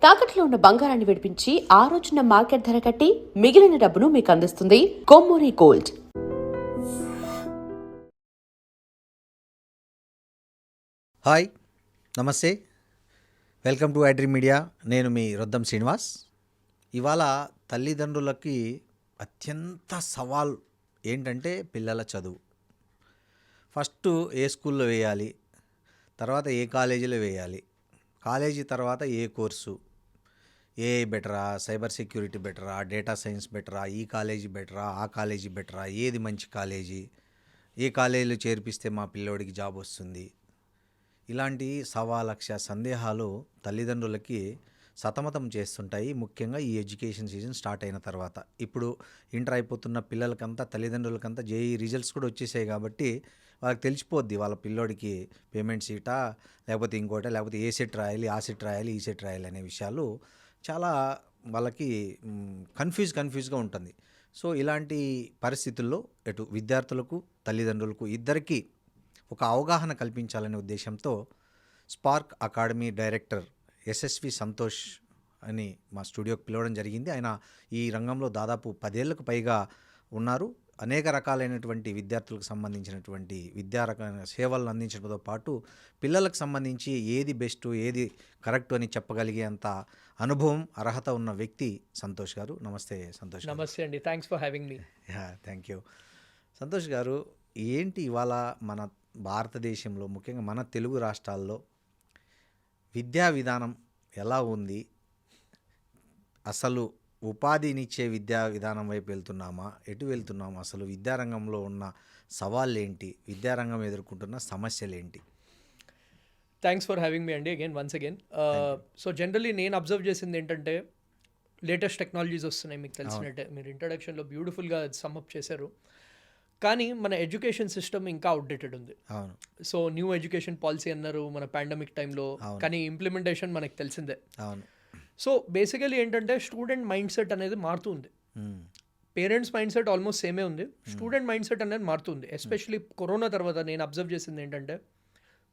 తాకట్లో ఉన్న బంగారాన్ని విడిపించి ఆ రోజున మార్కెట్ ధర కట్టి మిగిలిన డబ్బును మీకు అందిస్తుంది కొమ్మూరి గోల్డ్. హాయ్, నమస్తే, వెల్కమ్ టు ఐడ్రీమ్ మీడియా. నేను మీ రొద్దం శ్రీనివాస్. ఇవాళ తల్లిదండ్రులకి అత్యంత సవాల్ ఏంటంటే పిల్లల చదువు. ఫస్ట్ ఏ స్కూల్లో వేయాలి, తర్వాత ఏ కాలేజీలో వేయాలి, కాలేజీ తర్వాత ఏ కోర్సు, ఏఐ బెటరా, సైబర్ సెక్యూరిటీ బెటరా, డేటా సైన్స్ బెటరా, ఈ కాలేజీ బెటరా, ఆ కాలేజీ బెటరా, ఏది మంచి కాలేజీ, ఏ కాలేజీలో చేర్పిస్తే మా పిల్లోడికి జాబ్ వస్తుంది, ఇలాంటి సవాలక్ష సందేహాలు తల్లిదండ్రులకి సతమతం చేస్తుంటాయి. ముఖ్యంగా ఈ ఎడ్యుకేషన్ సీజన్ స్టార్ట్ అయిన తర్వాత. ఇప్పుడు ఇంటర్ అయిపోతున్న పిల్లలకంతా, తల్లిదండ్రులకంతా జేఈ రిజల్ట్స్ కూడా వచ్చేసాయి కాబట్టి వాళ్ళకి తెలిసిపోద్ది వాళ్ళ పిల్లోడికి పేమెంట్ సీటా, లేకపోతే ఇంకోటా, లేకపోతే ఏ సెట్ రాయాలి, ఆ సెట్ రాయాలి, ఈ సెట్ రాయాలి అనే విషయాలు చాలా వాళ్ళకి కన్ఫ్యూజ్గా ఉంటుంది. సో ఇలాంటి పరిస్థితుల్లో ఎటు విద్యార్థులకు, తల్లిదండ్రులకు ఇద్దరికీ ఒక అవగాహన కల్పించాలనే ఉద్దేశంతో spark academy director SSV Santosh అని మా స్టూడియోకి పిలవడం జరిగింది. ఆయన ఈ రంగంలో దాదాపు 10 ఏళ్లకు పైగా ఉన్నారు. అనేక రకాలైనటువంటి విద్యార్థులకు సంబంధించినటువంటి విద్యా రకాల సేవలను అందించడంతో పాటు పిల్లలకు సంబంధించి ఏది బెస్ట్, ఏది కరెక్ట్ అని చెప్పగలిగేంత అనుభవం, అర్హత ఉన్న వ్యక్తి సంతోష్ గారు. నమస్తే సంతోష్. నమస్తే అండి, thanks for having me. Thank you. Santosh గారు, ఏంటి ఇవాళ మన భారతదేశంలో, ముఖ్యంగా మన తెలుగు రాష్ట్రాల్లో విద్యా విధానం ఎలా ఉంది? అసలు ఉపాధినిచ్చే విద్యా విధానం వైపు వెళ్తున్నామా, ఎటు వెళ్తున్నామా? అసలు విద్యారంగంలో ఉన్న సవాళ్ళు ఏంటి, విద్యారంగం ఎదుర్కొంటున్న సమస్యలు ఏంటి? థ్యాంక్స్ ఫర్ హ్యావింగ్ మీ అండి వన్స్ అగైన్. సో జనరలీ నేను అబ్జర్వ్ చేసింది ఏంటంటే, లేటెస్ట్ టెక్నాలజీస్ వస్తున్నాయి. మీకు తెలిసినట్టే, మీరు ఇంట్రడక్షన్లో బ్యూటిఫుల్గా సమ్అప్ చేశారు. కానీ మన ఎడ్యుకేషన్ సిస్టమ్ ఇంకా అవుట్డేటెడ్ ఉంది. అవును. సో న్యూ ఎడ్యుకేషన్ పాలసీ అన్నారు మన పాండమిక్ టైంలో, కానీ ఇంప్లిమెంటేషన్ మనకు తెలిసిందే. అవును. సో బేసికలీ ఏంటంటే, స్టూడెంట్ మైండ్ సెట్ అనేది మారుతుంది. పేరెంట్స్ మైండ్ సెట్ ఆల్మోస్ట్ సేమే ఉంది, స్టూడెంట్ మైండ్ సెట్ అనేది మారుతుంది. ఎస్పెషలీ కరోనా తర్వాత నేను అబ్జర్వ్ చేసింది ఏంటంటే,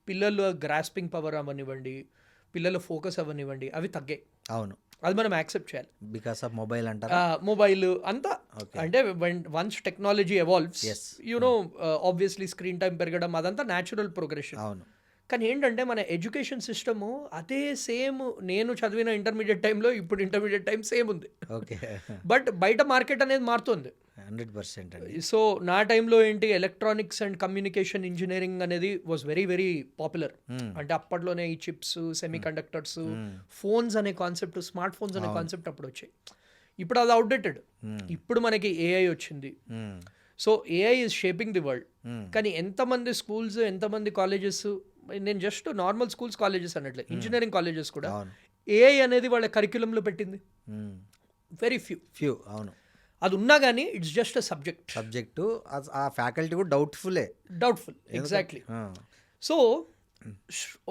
పిల్లలు గ్రాస్పింగ్ పవర్ అవ్వనివ్వండి, పిల్లల ఫోకస్ అవ్వనివ్వండి, అవి తగ్గాయి. అవును. అది మనం యాక్సెప్ట్ చేయాలి. బికాస్ ఆఫ్ మొబైల్ అంటారు. మొబైల్ అంతా అంటే once technology evolves, you know obviously screen time పెరగడం అదంతా న్యాచురల్ ప్రోగ్రెషన్. అవును. కానీ ఏంటంటే మన ఎడ్యుకేషన్ సిస్టము అదే సేమ్ నేను చదివిన ఇంటర్మీడియట్ టైంలో ఇప్పుడు ఇంటర్మీడియట్ టైం సేమ్ ఉంది. ఓకే. బట్ బయట మార్కెట్ అనేది మారుతుంది. 100% అండి. సో నా టైంలో ఏంటి, ఎలక్ట్రానిక్స్ అండ్ కమ్యూనికేషన్ ఇంజనీరింగ్ అనేది వాజ్ వెరీ వెరీ పాపులర్. అంటే అప్పట్లోనే ఈ చిప్స్, సెమీ కండక్టర్స్, ఫోన్స్ అనే కాన్సెప్ట్, స్మార్ట్ ఫోన్స్ అనే కాన్సెప్ట్ అప్పుడు వచ్చాయి. ఇప్పుడు అది అవుట్డేటెడ్. ఇప్పుడు మనకి ఏఐ వచ్చింది. So AI is shaping the world. కానీ ఎంతమంది స్కూల్స్, ఎంతమంది కాలేజెస్, నేను జస్ట్ నార్మల్ స్కూల్స్, కాలేజెస్ అన్నట్లే, ఇంజనీరింగ్ కాలేజెస్ కూడా ఏఐ అనేది వాళ్ళ కరిక్యులంలో పెట్టింది? Very few. అవును. అది ఉన్నా కానీ ఇట్స్ జస్ట్ అ సబ్జెక్టు. ఆ ఫ్యాకల్టీ కూడా డౌట్ఫుల్. ఎగ్జాక్ట్లీ. సో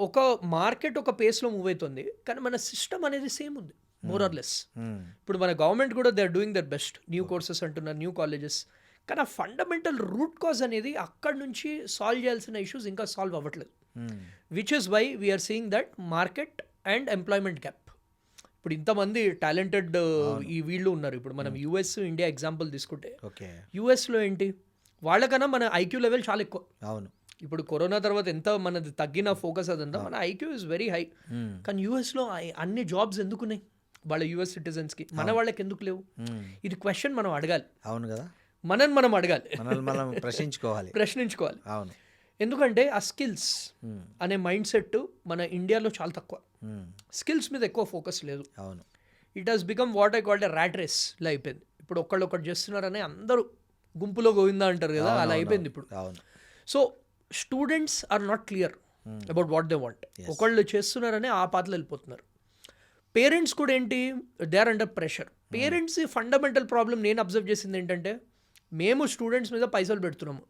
ఒక మార్కెట్ ఒక పేస్లో మూవ్ అవుతుంది, కానీ మన సిస్టమ్ అనేది సేమ్ ఉంది, మోర్ ఆర్ లెస్. ఇప్పుడు మన గవర్నమెంట్ కూడా they are doing their best, new courses అంటున్నారు, న్యూ కాలేజెస్. కానీ ఆ ఫండమెంటల్ రూట్ కాజ్ అనేది అక్కడి నుంచి సాల్వ్ చేయాల్సిన ఇష్యూస్ ఇంకా సాల్వ్ అవ్వట్లేదు. Which is why we're seeing that market and employment gap. ఇప్పుడు ఇంతమంది టాలెంటెడ్ ఈ వీళ్ళు ఉన్నారు. ఇప్పుడు మనం యూఎస్, ఇండియా ఎగ్జాంపుల్ తీసుకుంటే, యూఎస్లో ఏంటి, వాళ్ళకన్నా మన ఐక్యూ లెవెల్ చాలా ఎక్కువ. అవును. ఇప్పుడు కరోనా తర్వాత ఎంత మనది తగ్గిన ఫోకస్ అదంతా, మన ఐక్యూ ఇస్ వెరీ హై. కానీ యూఎస్లో అన్ని జాబ్స్ ఎందుకున్నాయి వాళ్ళ యూఎస్ సిటిజన్స్కి, మన వాళ్ళకి ఎందుకు లేవు? ఇది క్వశ్చన్ మనం అడగాలి. అవును కదా, మనం అడగాలి, మనం ప్రశ్నించుకోవాలి. అవును. ఎందుకంటే ఆ స్కిల్స్ అనే మైండ్ సెట్ మన ఇండియాలో చాలా తక్కువ. స్కిల్స్ మీద ఎక్కువ ఫోకస్ లేదు. అవును. It has become what I called a rat race లా అయిపోయింది. ఇప్పుడు ఒకటి చేస్తున్నారని అందరూ గుంపులో గోవిందా అంటారు కదా, అలా అయిపోయింది ఇప్పుడు. So students are not clear about what they want. ఒకళ్ళు చేస్తున్నారని ఆ పాటలు వెళ్ళిపోతున్నారు. పేరెంట్స్ కూడా ఏంటి, they are under pressure. Parents fundamental problem నేను అబ్జర్వ్ చేసింది ఏంటంటే, మేము స్టూడెంట్స్ మీద పైసలు పెడుతున్నాము,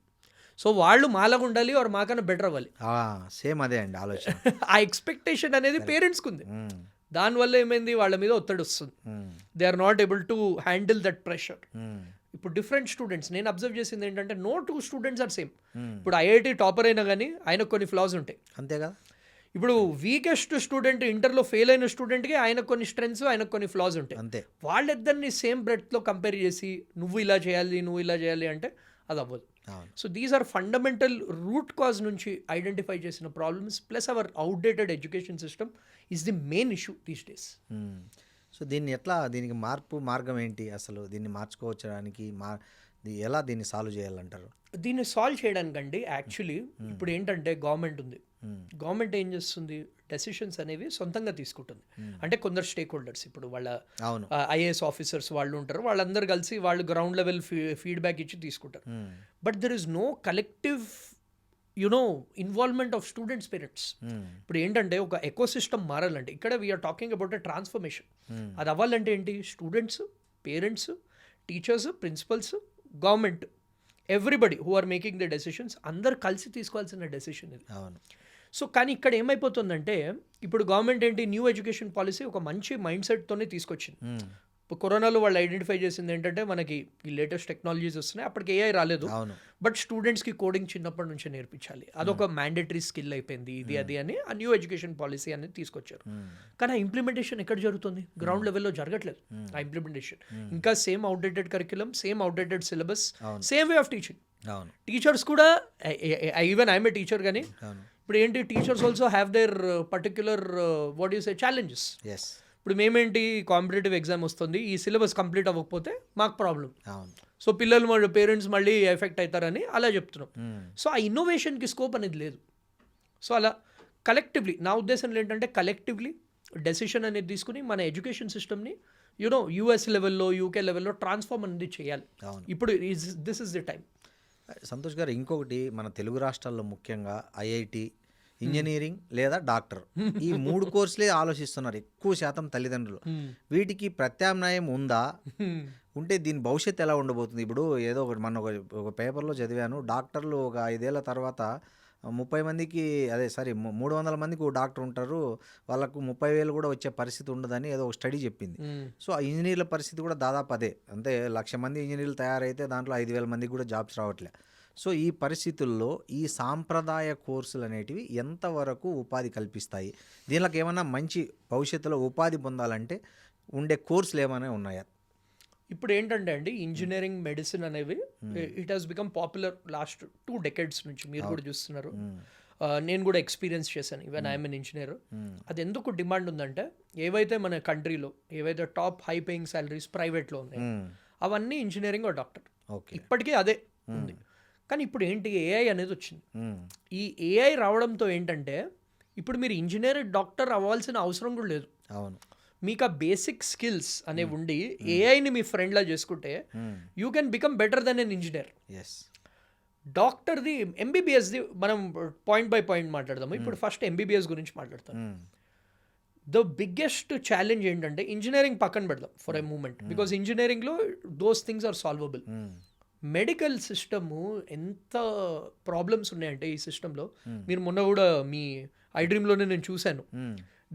సో వాళ్ళు మాలాగా ఉండాలి, ఆర్ మాకన్నా బెటర్ అవ్వాలి. సేమ్ అదే అండి ఆలోచన. ఆ ఎక్స్పెక్టేషన్ అనేది పేరెంట్స్కి ఉంది. దానివల్ల ఏమైంది, వాళ్ళ మీద ఒత్తిడి వస్తుంది. They are not able to handle that pressure. ఇప్పుడు డిఫరెంట్ స్టూడెంట్స్ నేను అబ్జర్వ్ చేసింది ఏంటంటే, no two students are same. ఇప్పుడు ఐఐటి టాపర్ అయినా కానీ ఆయనకు కొన్ని ఫ్లాస్ ఉంటాయి. అంతేగా. ఇప్పుడు వీకెస్ట్ స్టూడెంట్ ఇంటర్లో ఫెయిల్ అయిన స్టూడెంట్కి ఆయన కొన్ని స్ట్రెంగ్స్ ఆయన కొన్ని ఫ్లాస్ ఉంటాయి. అంతే. వాళ్ళిద్దరిని సేమ్ బ్రెడ్లో కంపేర్ చేసి నువ్వు ఇలా చేయాలి అంటే అది అవ్వదు. అవును. So these are fundamental root cause నుంచి ఐడెంటిఫై చేసిన problems plus our outdated education system is the main issue these days. So దీనికి మార్గం ఏంటి అసలు? దీన్ని మార్చుకోవచ్చడానికి ఎలా దీన్ని సాల్వ్ చేయాలంటారు? దీన్ని సాల్వ్ చేయడానికండి యాక్చువల్లీ ఇప్పుడు ఏంటంటే గవర్నమెంట్ ఉంది. గవర్నమెంట్ ఏం చేస్తుంది, డెసిషన్స్ అనేవి సొంతంగా తీసుకుంటుంది. అంటే కొందరు స్టేక్ హోల్డర్స్, ఇప్పుడు వాళ్ళ ఐఏఎస్ ఆఫీసర్స్ వాళ్ళు ఉంటారు, వాళ్ళందరూ కలిసి వాళ్ళు గ్రౌండ్ లెవెల్ ఫీడ్బ్యాక్ ఇచ్చి తీసుకుంటారు. But there is no collective involvement of students, parents. ఇప్పుడు ఏంటంటే ఒక ఎకోసిస్టమ్ మారాలంటే ఇక్కడ we're talking about a transformation. అది అవ్వాలంటే ఏంటి, students, parents, teachers, principals, government, everybody who are making the decisions అందరు కలిసి తీసుకోవాల్సిన డెసిషన్ ఇది. సో కానీ ఇక్కడ ఏమైపోతుందంటే ఇప్పుడు గవర్నమెంట్ ఏంటి, న్యూ ఎడ్యుకేషన్ పాలసీ ఒక మంచి మైండ్ సెట్తోనే తీసుకొచ్చింది. ఇప్పుడు కరోనాలో వాళ్ళు ఐడెంటిఫై చేసింది ఏంటంటే మనకి ఈ లేటెస్ట్ టెక్నాలజీస్ వస్తున్నాయి, అప్పటికి ఏఐ రాలేదు, బట్ స్టూడెంట్స్కి కోడింగ్ చిన్నప్పటి నుంచే నేర్పించాలి, అదొక మ్యాండేటరీ స్కిల్ అయిపోయింది ఇది అది అని ఆ న్యూ ఎడ్యుకేషన్ పాలసీ అనేది తీసుకొచ్చారు. కానీ ఆ ఇంప్లిమెంటేషన్ ఎక్కడ జరుగుతుంది, గ్రౌండ్ లెవెల్లో జరగట్లేదు ఆ ఇంప్లిమెంటేషన్. ఇంకా same outdated curriculum, same outdated syllabus, same way of teaching. Teachers కూడా, ఈవెన్ ఐఎమ్ ఏ టీచర్, కానీ ఇప్పుడు ఏంటి teachers also have their particular what you say challenges. ఇప్పుడు మేమేంటి, కాంపిటేటివ్ ఎగ్జామ్ వస్తుంది, ఈ సిలబస్ కంప్లీట్ అవ్వకపోతే మాకు ప్రాబ్లం, సో పిల్లలు పేరెంట్స్ మళ్ళీ ఎఫెక్ట్ అవుతారని అలా చెప్తున్నాం. సో ఆ ఇన్నోవేషన్కి స్కోప్ అనేది లేదు. సో అలా కలెక్టివ్లీ, నా ఉద్దేశంలో ఏంటంటే కలెక్టివ్లీ డెసిషన్ అనేది తీసుకుని మన ఎడ్యుకేషన్ సిస్టమ్ని యూఎస్ లెవెల్లో, యూకే లెవెల్లో ట్రాన్స్ఫార్మ్ అనేది చేయాలి. ఇప్పుడు this is the time. Santosh గారు, ఇంకొకటి మన తెలుగు రాష్ట్రాల్లో ముఖ్యంగా ఐఐటి, ఇంజనీరింగ్ లేదా డాక్టర్, ఈ 3 కోర్సులే ఆలోచిస్తున్నారు ఎక్కువ శాతం తల్లిదండ్రులు. వీటికి ప్రత్యామ్నాయం ఉందా? ఉంటే దీని భవిష్యత్తు ఎలా ఉండబోతుంది? ఇప్పుడు ఏదో ఒకటి మన ఒక పేపర్లో చదివాను, డాక్టర్లు ఒక 5 ఏళ్ల తర్వాత 30 మందికి 300 మందికి ఒక డాక్టర్ ఉంటారు, వాళ్ళకు 30,000 కూడా వచ్చే పరిస్థితి ఉండదని ఏదో ఒక స్టడీ చెప్పింది. సో ఆ ఇంజనీర్ల పరిస్థితి కూడా దాదాపు అదే. అంటే 1,00,000 మంది ఇంజనీర్లు తయారైతే దాంట్లో 5,000 మందికి కూడా జాబ్స్ రావట్లే. సో ఈ పరిస్థితుల్లో ఈ సాంప్రదాయ కోర్సులు అనేటివి ఎంతవరకు ఉపాధి కల్పిస్తాయి? దీనికి ఏమైనా మంచి భవిష్యత్తులో ఉపాధి పొందాలంటే ఉండే కోర్సులు ఏమైనా ఉన్నాయా? ఇప్పుడు ఏంటంటే అండి, ఇంజనీరింగ్, మెడిసిన్ అనేవి it has become popular last 2 decades నుంచి. మీరు కూడా చూస్తున్నారు, నేను కూడా ఎక్స్పీరియన్స్ చేశాను, ఈవెన్ ఐఎమ్ ఎన్ ఇంజనీర్. అది ఎందుకు డిమాండ్ ఉందంటే, ఏవైతే మన కంట్రీలో ఏవైతే టాప్ హై పేయింగ్ సాలరీస్ ప్రైవేట్లో ఉన్నాయి అవన్నీ ఇంజనీరింగ్ ఆర్ డాక్టర్, ఇప్పటికీ అదే ఉంది. కానీ ఇప్పుడు ఏంటి, ఏఐ అనేది వచ్చింది. ఈ ఏఐ రావడంతో ఏంటంటే ఇప్పుడు మీరు ఇంజనీర్, డాక్టర్ అవ్వాల్సిన అవసరం కూడా లేదు. మీకు ఆ బేసిక్ స్కిల్స్ అనేవి ఉండి ఏఐని మీ ఫ్రెండ్లా చేసుకుంటే you can become better than an engineer. డాక్టర్ది, ఎంబీబీఎస్ది మనం పాయింట్ బై పాయింట్ మాట్లాడదాము. ఇప్పుడు ఫస్ట్ ఎంబీబీఎస్ గురించి మాట్లాడతాం. ద బిగ్గెస్ట్ ఛాలెంజ్ ఏంటంటే, ఇంజనీరింగ్ పక్కన పెడదాం ఫర్ ఎ మూమెంట్, బికాస్ ఇంజనీరింగ్లో those things are solvable. Medical system ఎంత ప్రాబ్లమ్స్ ఉన్నాయంటే ఈ సిస్టంలో, మీరు మొన్న కూడా మీ ఐ డ్రీమ్లోనే నేను చూశాను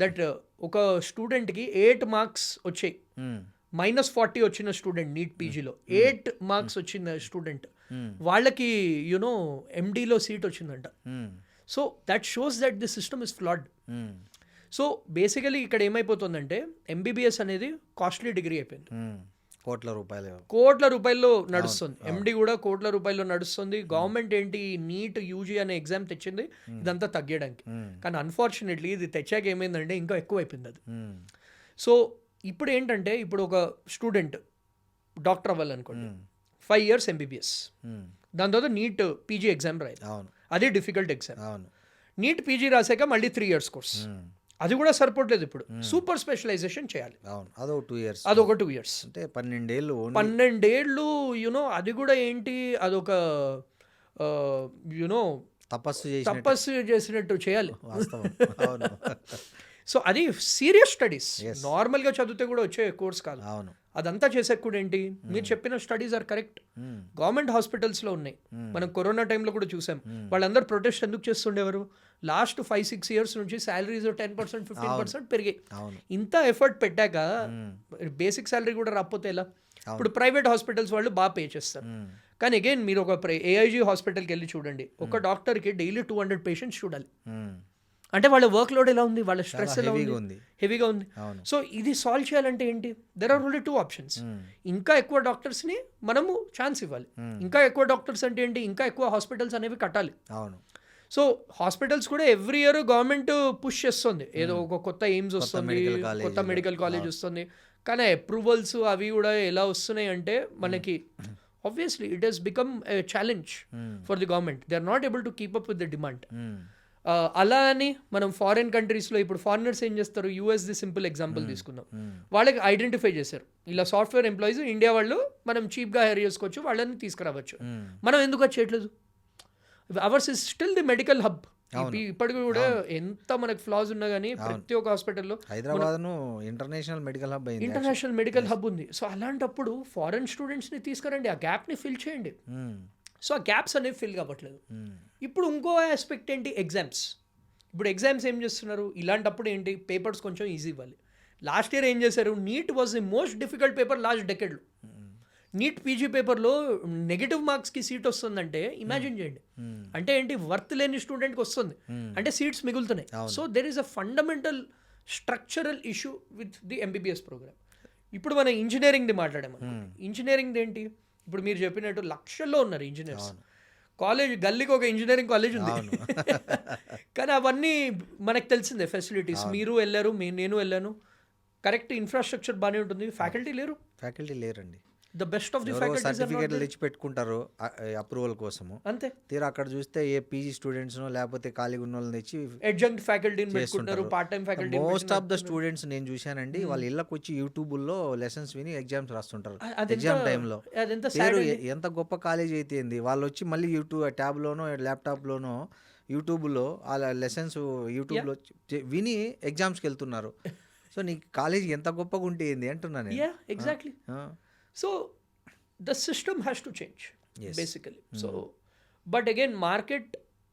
దట్ ఒక స్టూడెంట్కి 8 మార్క్స్ వచ్చాయి, -40 వచ్చిన స్టూడెంట్ నీట్ పీజీలో 8 మార్క్స్ వచ్చిన స్టూడెంట్, వాళ్ళకి ఎండీలో సీట్ వచ్చిందంట. So that shows that the system is ఫ్లాడ్. So basically ఇక్కడ ఏమైపోతుందంటే ఎంబీబీఎస్ అనేది కాస్ట్లీ డిగ్రీ అయిపోయింది, కోట్ల రూపాయల్లో నడుస్తుంది. ఎండి కూడా కోట్ల రూపాయల్లో నడుస్తుంది. గవర్నమెంట్ ఏంటి, నీట్ యూజీ అనే ఎగ్జామ్ తెచ్చింది ఇదంతా తగ్గడానికి, కానీ అన్ఫార్చునేట్లీ ఇది తెచ్చాక ఏమైందంటే ఇంకా ఎక్కువ అయిపోయింది అది. సో ఇప్పుడు ఏంటంటే, ఇప్పుడు ఒక స్టూడెంట్ డాక్టర్ అవ్వాలనుకోండి, 5 years ఎంబీబీఎస్, దాని తర్వాత నీట్ పీజీ ఎగ్జామ్ రాయాలి, అదే డిఫికల్ట్ ఎగ్జామ్. నీట్ పీజీ రాసాక మళ్ళీ 3 years కోర్స్, అది కూడా సరిపోవట్లేదు. ఇప్పుడు సూపర్ స్పెషలైజేషన్ చేయాలి, అదొక 2 years, అంటే 12 ఏళ్ళు అది కూడా ఏంటి, అదొక తపస్సు చేసినట్టు చేయాలి. సో అది సీరియస్ స్టడీస్, నార్మల్గా చదివితే కూడా వచ్చే కోర్స్ కాదు. అదంతా చేసే కూడా ఏంటి, మీరు చెప్పిన స్టడీస్ ఆర్ కరెక్ట్, గవర్నమెంట్ హాస్పిటల్స్లో ఉన్నాయి. మనం కరోనా టైంలో కూడా చూసాం, వాళ్ళందరూ ప్రొటెస్ట్ ఎందుకు చేస్తుండేవారు, లాస్ట్ 5-6 years నుంచి శాలరీస్ 10%, 15% పెరిగాయి. ఇంత ఎఫర్ట్ పెట్టాక బేసిక్ శాలరీ కూడా రాకపోతే ఎలా? ఇప్పుడు ప్రైవేట్ హాస్పిటల్స్ వాళ్ళు బాగా పే చేస్తారు, కానీ అగైన్ మీరు ఒక ఏఐజీ హాస్పిటల్కి వెళ్ళి చూడండి, ఒక డాక్టర్కి డైలీ 200 పేషెంట్స్ చూడాలి. అంటే వాళ్ళ వర్క్ లోడ్ ఎలా ఉంది, వాళ్ళ స్ట్రెస్ ఎలా heavy గా ఉంది, ఉంది. హెవీగా ఉంది. అవును. సో ఇది సాల్వ్ చేయాలంటే ఏంటి, దెర్ ఆర్ ఓన్లీ 2 ఆప్షన్స్. ఇంకా ఎక్కువ డాక్టర్స్ని మనము ఛాన్స్ ఇవ్వాలి. ఇంకా ఎక్కువ డాక్టర్స్ అంటే ఏంటి, ఇంకా ఎక్కువ హాస్పిటల్స్ అనేవి కట్టాలి. అవును. సో హాస్పిటల్స్ కూడా ఎవ్రీ ఇయర్ గవర్నమెంట్ పుష్ చేస్తుంది, ఏదో ఒక కొత్త ఎయిమ్స్ వస్తుంది, కొత్త మెడికల్ కాలేజ్ వస్తుంది. కానీ అప్రూవల్స్ అవి కూడా ఎలా వస్తున్నాయి అంటే మనకి obviously it has become a challenge for the government. They are not able to keep up with the demand. అలా అని మనం ఫారిన్ కంట్రీస్లో ఇప్పుడు ఫారినర్స్ ఏం చేస్తారు, యూఎస్ది సింపుల్ ఎగ్జాంపుల్ తీసుకుందాం. వాళ్ళకి ఐడెంటిఫై చేశారు, ఇలా సాఫ్ట్వేర్ ఎంప్లాయీస్ ఇండియా వాళ్ళు మనం చీప్గా హైర్ చేసుకోవచ్చు, వాళ్ళని తీసుకురావచ్చు. మనం ఎందుకు అది చేయట్లేదు? Hours is still the medical hub. ఇప్పటికి కూడా ఎంత మనకు ఫ్లాస్ ఉన్నా కానీ ప్రతి ఒక్క హాస్పిటల్లో హైదరాబాద్ ఇంటర్నేషనల్ మెడికల్ హబ్ అయింది, ఇంటర్నేషనల్ మెడికల్ హబ్ ఉంది. సో అలాంటప్పుడు ఫారెన్ స్టూడెంట్స్ని తీసుకురండి, ఆ గ్యాప్ని ఫిల్ చేయండి. సో ఆ గ్యాప్స్ అనేవి ఫిల్ కావట్లేదు. ఇప్పుడు ఇంకో ఆస్పెక్ట్ ఏంటి, ఎగ్జామ్స్. ఇప్పుడు ఎగ్జామ్స్ ఏం చేస్తున్నారు, ఇలాంటప్పుడు ఏంటి, పేపర్స్ కొంచెం ఈజీ ఇవ్వాలి. లాస్ట్ ఇయర్ ఏం చేశారు, NEET was the most difficult paper last డెకెడ్లో. నీట్ పీజీ పేపర్లో నెగిటివ్ మార్క్స్కి సీట్ వస్తుందంటే ఇమాజిన్ చేయండి. అంటే ఏంటి, వర్త్ లేని స్టూడెంట్కి వస్తుంది అంటే సీట్స్ మిగులుతున్నాయి. So there is a fundamental structural issue with the MBBS program. ఇప్పుడు మనం ఇంజనీరింగ్ది మాట్లాడాము. ఇంజనీరింగ్ది ఏంటి, ఇప్పుడు మీరు చెప్పినట్టు లక్షల్లో ఉన్నారు ఇంజనీర్స్. కాలేజ్ గల్లీకి ఒక ఇంజనీరింగ్ కాలేజ్ ఉంది. కానీ అవన్నీ మనకు తెలిసిందే ఫెసిలిటీస్. మీరు వెళ్ళారు, నేను వెళ్ళాను, కరెక్ట్ ఇన్ఫ్రాస్ట్రక్చర్ బాగానే ఉంటుంది, ఫ్యాకల్టీ లేరండి. The best of the faculties సర్టిఫికేట్లు తెచ్చి పెట్టుకుంటారు అప్రూవల్ కోసము, అంతే. తీరా అక్కడ చూస్తే ఏ పీజీ స్టూడెంట్స్ లేకపోతే ఖాళీగా ఉన్న వాళ్ళని తెచ్చి అడ్జంక్ట్ ఫ్యాకల్టీని పెట్టుకుంటారు, part time faculty. Most of the students నేను చూశానండి, వాళ్ళ ఇళ్ళకి వచ్చి యూట్యూబ్లో లెసన్స్ విని ఎగ్జామ్స్ రాస్తుంటారు. ఎగ్జామ్ టైంలో ఎంత గొప్ప కాలేజ్ అయితే ఏంది, వాళ్ళు వచ్చి మళ్ళీ యూట్యూబ్ ట్యాబ్లోనో ల్యాప్టాప్లోనో యూట్యూబ్లో ఆ లెసన్స్ యూట్యూబ్లో విని ఎగ్జామ్స్కి వెళ్తున్నారు. సో నీ కాలేజ్ ఎంత గొప్పగా ఉంటే ఏంది అంటున్నాను. Exactly. So the system has to change basically. So but again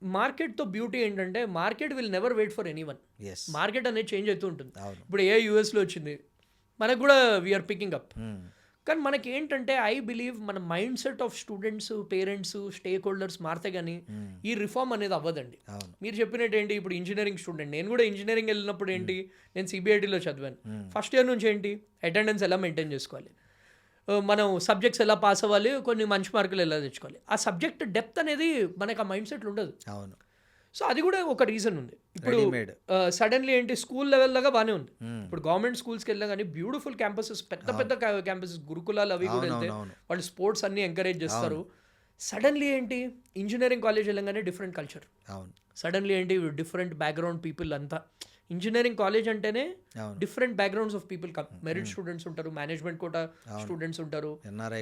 మార్కెట్తో బ్యూటీ ఏంటంటే market will never wait for anyone. Market అనేది చేంజ్ అవుతూ ఉంటుంది. ఇప్పుడు ఏ యూఎస్లో వచ్చింది, మనకు కూడా వీఆర్ పికింగ్ అప్. కానీ మనకి ఏంటంటే ఐ బిలీవ్ మన mind set of students, parents, stake holders మారితే కానీ ఈ రిఫార్మ్ అనేది అవ్వదండి. మీరు చెప్పినట్టు ఏంటి, ఇప్పుడు ఇంజనీరింగ్ స్టూడెంట్, నేను కూడా ఇంజనీరింగ్ వెళ్ళినప్పుడు ఏంటి, నేను సిబిఐటీలో చదివాను. ఫస్ట్ ఇయర్ నుంచి ఏంటి, అటెండెన్స్ ఎలా మెయింటైన్ చేసుకోవాలి, మనం సబ్జెక్ట్స్ ఎలా పాస్ అవ్వాలి, కొన్ని మంచి మార్కులు ఎలా తెచ్చుకోవాలి, ఆ సబ్జెక్ట్ డెప్త్ అనేది మనకు ఆ మైండ్ సెట్లు ఉండదు. అవును. సో అది కూడా ఒక రీజన్ ఉంది. ఇప్పుడు సడన్లీ ఏంటి, స్కూల్ లెవెల్ దాకా బాగానే ఉంది. ఇప్పుడు గవర్నమెంట్ స్కూల్స్కి వెళ్ళినా కానీ బ్యూటిఫుల్ క్యాంపసెస్, పెద్ద పెద్ద క్యాంపసెస్, గురుకులాలు అవి కూడా వెళ్తే వాళ్ళు స్పోర్ట్స్ అన్ని ఎంకరేజ్ చేస్తారు. సడన్లీ ఏంటి, ఇంజనీరింగ్ కాలేజ్ వెళ్ళగానే డిఫరెంట్ కల్చర్, సడన్లీ ఏంటి డిఫరెంట్ బ్యాక్గ్రౌండ్ పీపుల్ అంతా. ఇంజనీరింగ్ కాలేజ్ అంటేనే different backgrounds of people, merit students ఉంటారు, మేనేజ్మెంట్ కోటా స్టూడెంట్స్ ఉంటారు, ఎన్ఆర్ఐ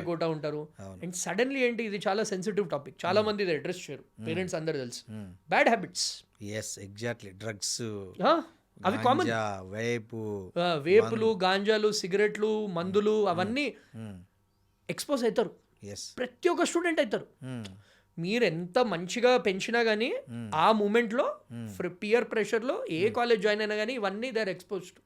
కోటా ఉంటారు. అండ్ సడన్లీ ఏంటి, ఇది చాలా సెన్సిటివ్ టాపిక్, చాలా మంది ఇది అడ్రస్ చేయరు, పేరెంట్స్ అందరు తెలుసు. బ్యాడ్ హ్యాబిట్స్, ఎగ్జాక్ట్లీ, డ్రగ్స్ అవి కామన్, వేపులు, గాంజాలు, సిగరెట్లు, మందులు అవన్నీ ఎక్స్పోజ్ అవుతారు, ప్రతి ఒక్క స్టూడెంట్ అవుతారు. మీరు ఎంత మంచిగా పెంచినా కానీ ఆ మూమెంట్లో పియర్ ప్రెషర్లో ఏ కాలేజ్ జాయిన్ అయినా కానీ ఇవన్నీ they are exposed.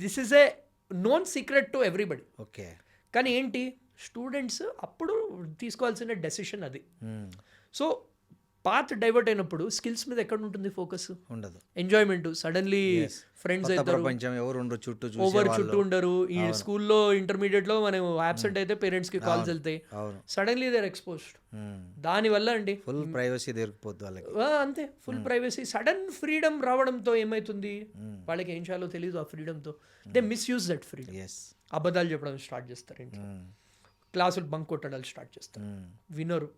This is a known secret to everybody. Okay. కానీ ఏంటి, స్టూడెంట్స్ అప్పుడు తీసుకోవాల్సిన డెసిషన్ అది. సో పాత్ డైవర్ట్ అయినప్పుడు స్కిల్స్ మీద ఎక్కడ ఉంటుంది ఫోకస్, ఉండదు. ఎంజాయ్మెంట్, సడన్లీ ఫ్రెండ్స్ అవుతారు, ఓవర్ చుట్టూ ఉండరు. ఈ స్కూల్లో ఇంటర్మీడియట్ లో మనం అబ్సెంట్ అయితే పేరెంట్స్ కి కాల్స్ వెళ్తాయి, సడన్లీ దే ఆర్ ఎక్స్పోజ్డ్. దానివల్ల అండి ఫుల్ ప్రైవసీ దొరికిపోద్ది వాళ్ళకి. అంతే, ఫుల్ ప్రైవసీ. సడన్ ఫ్రీడమ్ రావడంతో ఏమవుతుంది, వాళ్ళకి ఏం చేయాలో తెలియదు. ఆ ఫ్రీడమ్తో దే మిస్యూజ్ దట్ ఫ్రీడమ్. అబద్ధాలు చెప్పడం స్టార్ట్ చేస్తారు, ఇంట్లో క్లాసులు బంక్ కొట్టడాలు స్టార్ట్ చేస్తారు, వినరు.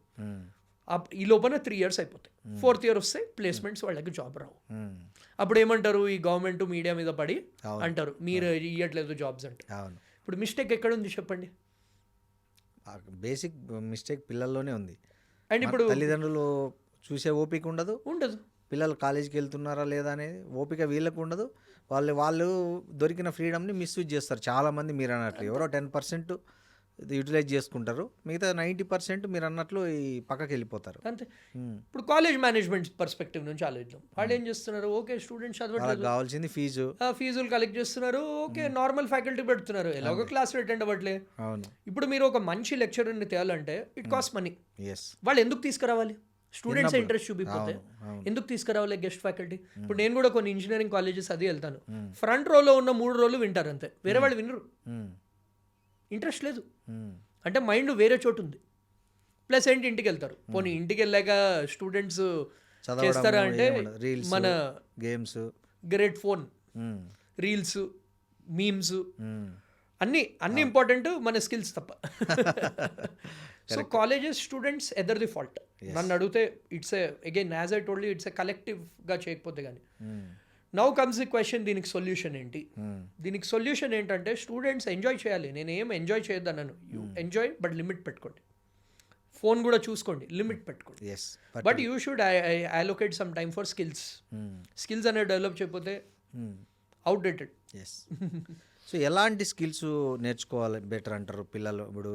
ఈ లోపల 3 years అయిపోతాయి, 4th year వస్తే ప్లేస్మెంట్స్ వాళ్ళకి జాబ్ రావు. అప్పుడు ఏమంటారు, ఈ గవర్నమెంట్ మీడియా మీద పడి అంటారు మీరు ఇవ్వట్లేదు జాబ్స్ అంటే. ఇప్పుడు మిస్టేక్ ఎక్కడ ఉంది చెప్పండి? బేసిక్ మిస్టేక్ పిల్లల్లోనే ఉంది. అండ్ ఇప్పుడు తల్లిదండ్రులు చూసే ఓపిక ఉండదు, పిల్లలు కాలేజీకి వెళ్తున్నారా లేదా అనేది ఓపిక వీళ్ళకు ఉండదు. వాళ్ళు దొరికిన ఫ్రీడమ్ని మిస్యూజ్ చేస్తారు చాలామంది. మీరు అన్నట్లు ఎవరో 10% యూటిలైజ్ చేసుకుంటారు, మిగతా 90% మీరు అన్నట్లు ఈ పక్కకి వెళ్ళిపోతారు. అంతే. ఇప్పుడు కాలేజ్ మేనేజ్మెంట్ పర్స్పెక్టివ్ నుంచి ఆలోచిద్దాం. వాళ్ళు ఏం చేస్తున్నారు, ఓకే స్టూడెంట్స్ చదవట్లేదు, కావాల్సింది ఫీజులు కలెక్ట్ చేస్తున్నారు, ఓకే నార్మల్ ఫ్యాకల్టీ పెడుతున్నారు, ఎలాగో క్లాసులు అటెండ్ అవ్వట్లే. ఇప్పుడు మీరు ఒక మంచి లెక్చరర్ని తేయాలంటే ఇట్ కాస్ట్ మనీ. వాళ్ళు ఎందుకు తీసుకురావాలి? స్టూడెంట్స్ ఇంట్రెస్ట్ చూపిపోతే ఎందుకు తీసుకురావాలి గెస్ట్ ఫ్యాకల్టీ? ఇప్పుడు నేను కూడా కొన్ని ఇంజనీరింగ్ కాలేజెస్ అది వెళ్తాను, ఫ్రంట్ రోలో ఉన్న 3 రోజులు వింటారు అంతే, వేరే వాళ్ళు వినరు, ఇంట్రెస్ట్ లేదు అంటే మైండ్ వేరే చోటు ఉంది. ప్లస్ ఏంటి, ఇంటికి వెళ్తారు. పోనీ ఇంటికి వెళ్ళాక స్టూడెంట్స్ చేస్తారా అంటే మన games, great phone, reels, memes అన్ని ఇంపార్టెంట్, మన స్కిల్స్ తప్ప. So colleges students either the fault. నన్ను అడిగితే it's again as I told you, it's కలెక్టివ్గా చేయకపోతే కానీ. నౌ కమ్స్ ది క్వశ్చన్, దీనికి సొల్యూషన్ ఏంటి? దీనికి సొల్యూషన్ ఏంటంటే స్టూడెంట్స్ ఎంజాయ్ చేయాలి. నేను ఏం ఎంజాయ్ చేయొద్దన్నాను, యూ ఎంజాయ్ బట్ లిమిట్ పెట్టుకోండి. ఫోన్ కూడా చూసుకోండి, లిమిట్ పెట్టుకోండి. But you should allocate some time for skills. Skills అనేది డెవలప్ చేయకపోతే అవుట్డేటెడ్. ఎస్. సో ఎలాంటి స్కిల్స్ నేర్చుకోవాలి బెటర్ అంటారు పిల్లలు? ఇప్పుడు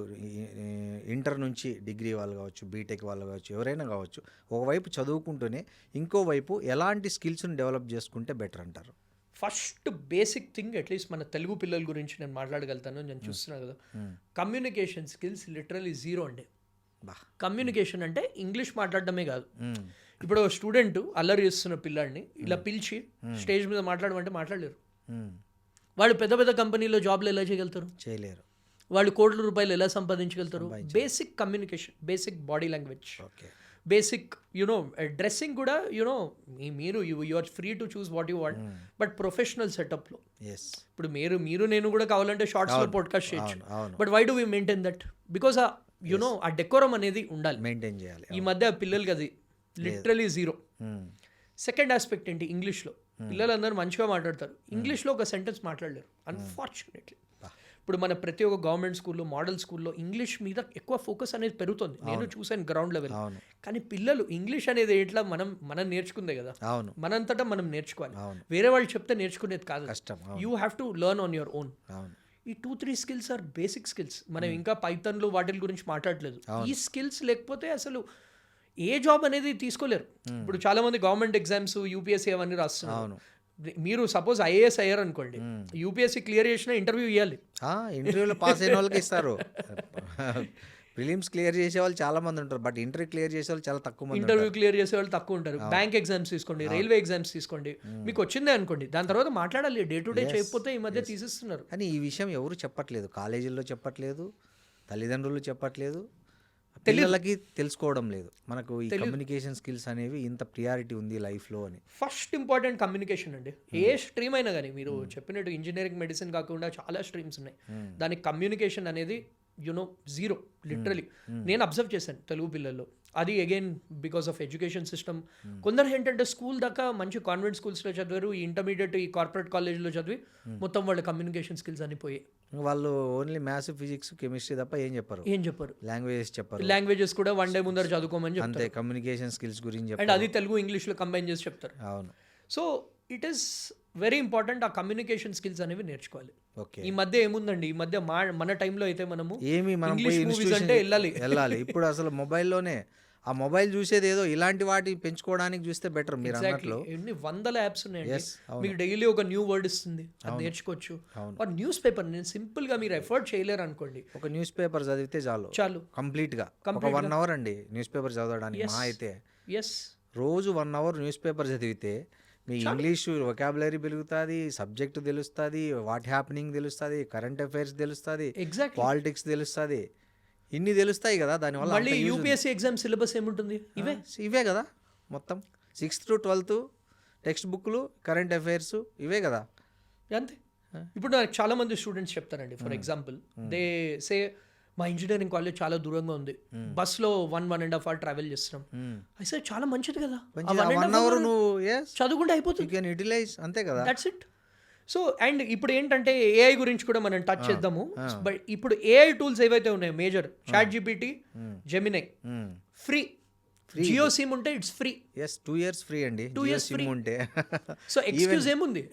ఇంటర్ నుంచి డిగ్రీ వాళ్ళు కావచ్చు, బీటెక్ వాళ్ళు కావచ్చు, ఎవరైనా కావచ్చు, ఒకవైపు చదువుకుంటూనే ఇంకోవైపు ఎలాంటి స్కిల్స్ని డెవలప్ చేసుకుంటే బెటర్ అంటారు? ఫస్ట్ బేసిక్ థింగ్, అట్లీస్ట్ మన తెలుగు పిల్లల గురించి నేను మాట్లాడగలుగుతాను, నేను చూస్తున్నాను కదా, కమ్యూనికేషన్ స్కిల్స్ లిటరలీ జీరో అండి. కమ్యూనికేషన్ అంటే ఇంగ్లీష్ మాట్లాడడమే కాదు. ఇప్పుడు స్టూడెంట్ అల్లరి చేస్తున్న పిల్లాడిని ఇలా పిలిచి స్టేజ్ మీద మాట్లాడమంటే మాట్లాడలేరు. వాళ్ళు పెద్ద పెద్ద కంపెనీలో జాబ్లు ఎలా చేయగలుగుతారు? చేయలేరు. వాళ్ళు కోట్ల రూపాయలు ఎలా సంపాదించగలుగుతారు? Basic communication, basic body language, basic you know dressing కూడా యునో మీరు you are free to choose what you want, but professional సెటప్లో. ఇప్పుడు మీరు నేను కూడా కావాలంటే షార్ట్స్లో పాడ్కాస్ట్ చేయొచ్చు, but why do we maintain that? Because you know ఆ డెకోరం అనేది ఉండాలి, మెయింటైన్ చేయాలి. ఈ మధ్య పిల్లలకి అది లిటరలీ జీరో. సెకండ్ ఆస్పెక్ట్ ఏంటి, ఇంగ్లీష్లో పిల్లలందరూ మంచిగా మాట్లాడతారు, ఇంగ్లీష్లో ఒక సెంటెన్స్ మాట్లాడలేరు అన్ఫార్చునేట్లీ. ఇప్పుడు మన ప్రతి ఒక్క గవర్నమెంట్ స్కూల్లో, మోడల్ స్కూల్లో ఇంగ్లీష్ మీద ఎక్కువ ఫోకస్ అనేది పెరుగుతుంది, నేను చూసాను గ్రౌండ్ లెవెల్. కానీ పిల్లలు ఇంగ్లీష్ అనేది ఎట్లా మనం నేర్చుకుందే కదా, మనంతటా మనం నేర్చుకోవాలి, వేరే వాళ్ళు చెప్తే నేర్చుకునేది కాదు. You have to learn on your own. ఈ 2-3 స్కిల్స్ ఆర్ బేసిక్ స్కిల్స్. మనం ఇంకా పైథాన్లు వాటి గురించి మాట్లాడలేదు. ఈ స్కిల్స్ లేకపోతే అసలు ఏ జాబ్ అనేది తీసుకోలేరు. ఇప్పుడు చాలా మంది గవర్నమెంట్ ఎగ్జామ్స్, యూపీఎస్సీ అవన్నీ రాస్తున్నారు. మీరు సపోజ్ ఐఏఎస్ అయ్యారు అనుకోండి, యూపీఎస్సీ క్లియర్ చేసిన ఇంటర్వ్యూ ఇవ్వాలి. ఇంటర్వ్యూలో పాస్ అయిన వాళ్ళకి ఇస్తారు. ప్రిలిమ్స్ క్లియర్ చేసే వాళ్ళు చాలా మంది ఉంటారు, బట్ ఇంటర్వ్యూ క్లియర్ చేసే వాళ్ళు చాలా తక్కువ మంది. ఇంటర్వ్యూ క్లియర్ చేసే వాళ్ళు తక్కువ ఉంటారు. బ్యాంక్ ఎగ్జామ్స్ తీసుకోండి, రైల్వే ఎగ్జామ్స్ తీసుకోండి, మీకు వచ్చిందే అనుకోండి, దాని తర్వాత మాట్లాడాలి. డే టు డే చేయకపోతే ఈ మధ్య తీసేస్తున్నారు. కానీ ఈ విషయం ఎవరు చెప్పట్లేదు, కాలేజీల్లో చెప్పట్లేదు, తల్లిదండ్రులు చెప్పట్లేదు, పిల్లలకి తెలుసుకోవడం లేదు. మనకు ఈ కమ్యూనికేషన్ స్కిల్స్ అనేవి ఇంత ప్రియారిటీ ఉంది లైఫ్లో అని. ఫస్ట్ ఇంపార్టెంట్ కమ్యూనికేషన్ అండి. ఏ స్ట్రీమ్ అయినా కానీ, మీరు చెప్పినట్టు ఇంజనీరింగ్, మెడిసిన్ కాకుండా చాలా స్ట్రీమ్స్ ఉన్నాయి, దానికి కమ్యూనికేషన్ అనేది యునో జీరో లిటరలీ. నేను అబ్జర్వ్ చేశాను తెలుగు పిల్లల్లో. అది again because of education system. కొందరు ఏంటంటే స్కూల్ దాకా మంచి కాన్వెంట్ స్కూల్స్లో చదివారు, ఈ ఇంటర్మీడియట్ ఈ కార్పొరేట్ కాలేజ్లో చదివి మొత్తం వాళ్ళ కమ్యూనికేషన్ స్కిల్స్ అని పోయి వాళ్ళు ఓన్లీ మ్యాథ్స్, ఫిజిక్స్, కెమిస్ట్రీ తప్ప ఏం చెప్పరు. లాంగ్వేజెస్ కూడా వన్ డే ముందర చదువుకోమని చెప్తారు, అంతే. కమ్యూనికేషన్ స్కిల్స్ గురించి అండ్ అది తెలుగు ఇంగ్లీష్లో కంబైన్ చేసి చెప్తారు. అవును. So it is very important, ఆ కమ్యూనికేషన్ స్కిల్స్ అనేవి నేర్చుకోవాలి. ఈ మధ్య ఏముందండి, ఈ మధ్య మన టైంలో అయితే మనము ఇంగ్లీష్ మూవీస్ అంటే వెళ్ళాలి. ఇప్పుడు అసలు మొబైల్లోనే ఆ మొబైల్ చూసేది ఏదో ఇలాంటి వాటి పెంచుకోవడానికి చూస్తే బెటర్. మీరు అన్నట్లు ఎన్ని వందల యాప్స్ ఉన్నాయండి, మీకు డైలీ ఒక న్యూ వర్డ్ ఇస్తుంది, అది నేర్చుకోవచ్చు. న్యూస్ పేపర్ నేను సింపుల్ గా మీరు ఎఫర్ట్ చేయలేరు అనుకోండి, ఒక న్యూస్ పేపర్ చదివితే చాలు కంప్లీట్ గా 1 అవర్ అండి న్యూస్ పేపర్ చదవడానికి. మా అయితే రోజు 1 అవర్ న్యూస్ పేపర్ చదివితే మీ ఇంగ్లీష్ వొకాబులరీ పెరుగుతుంది, సబ్జెక్ట్ తెలుస్తుంది, వాట్ హ్యాపెనింగ్ తెలుస్తుంది, కరెంట్ అఫైర్స్ తెలుస్తుంది, పాలిటిక్స్ తెలుస్తుంది, ఇన్ని తెలుస్తాయి కదా. దానివల్ల మళ్ళీ యూపీఎస్సీ ఎగ్జామ్ సిలబస్ ఏముంటుంది, ఇవే కదా మొత్తం 6th to 12th టెక్స్ట్ బుక్లు, కరెంట్ అఫైర్స్, ఇవే కదా అంతే. ఇప్పుడు నాకు చాలా మంది స్టూడెంట్స్ చెప్తారండి, ఫర్ ఎగ్జాంపుల్ దే సే మా ఇంజనీరింగ్ కాలేజ్ చాలా దూరంగా ఉంది, బస్లో 1.5 hour ట్రావెల్ చేస్తున్నాం. అయితే చాలా మంచిది కదా, 1 hour నువ్వు చదువుకుంటే అయిపోతుంది, యూటిలైజ్, అంతే కదా, దట్స్ ఇట్. సో అండ్ ఇప్పుడు ఏంటంటే ఏఐ గురించి కూడా మనం టచ్ చేద్దాము. బట్ ఇప్పుడు ఏఐ టూల్స్ ఏవైతే ఉన్నాయో major, ChatGPT, Gemini free, Jio sim ఉంటే ఇట్స్ ఫ్రీ. 2 years ఫ్రీ అండి, 2 years సిమ్ ఉంటే. సో ఎక్స్క్యూజ్ ఏముంది,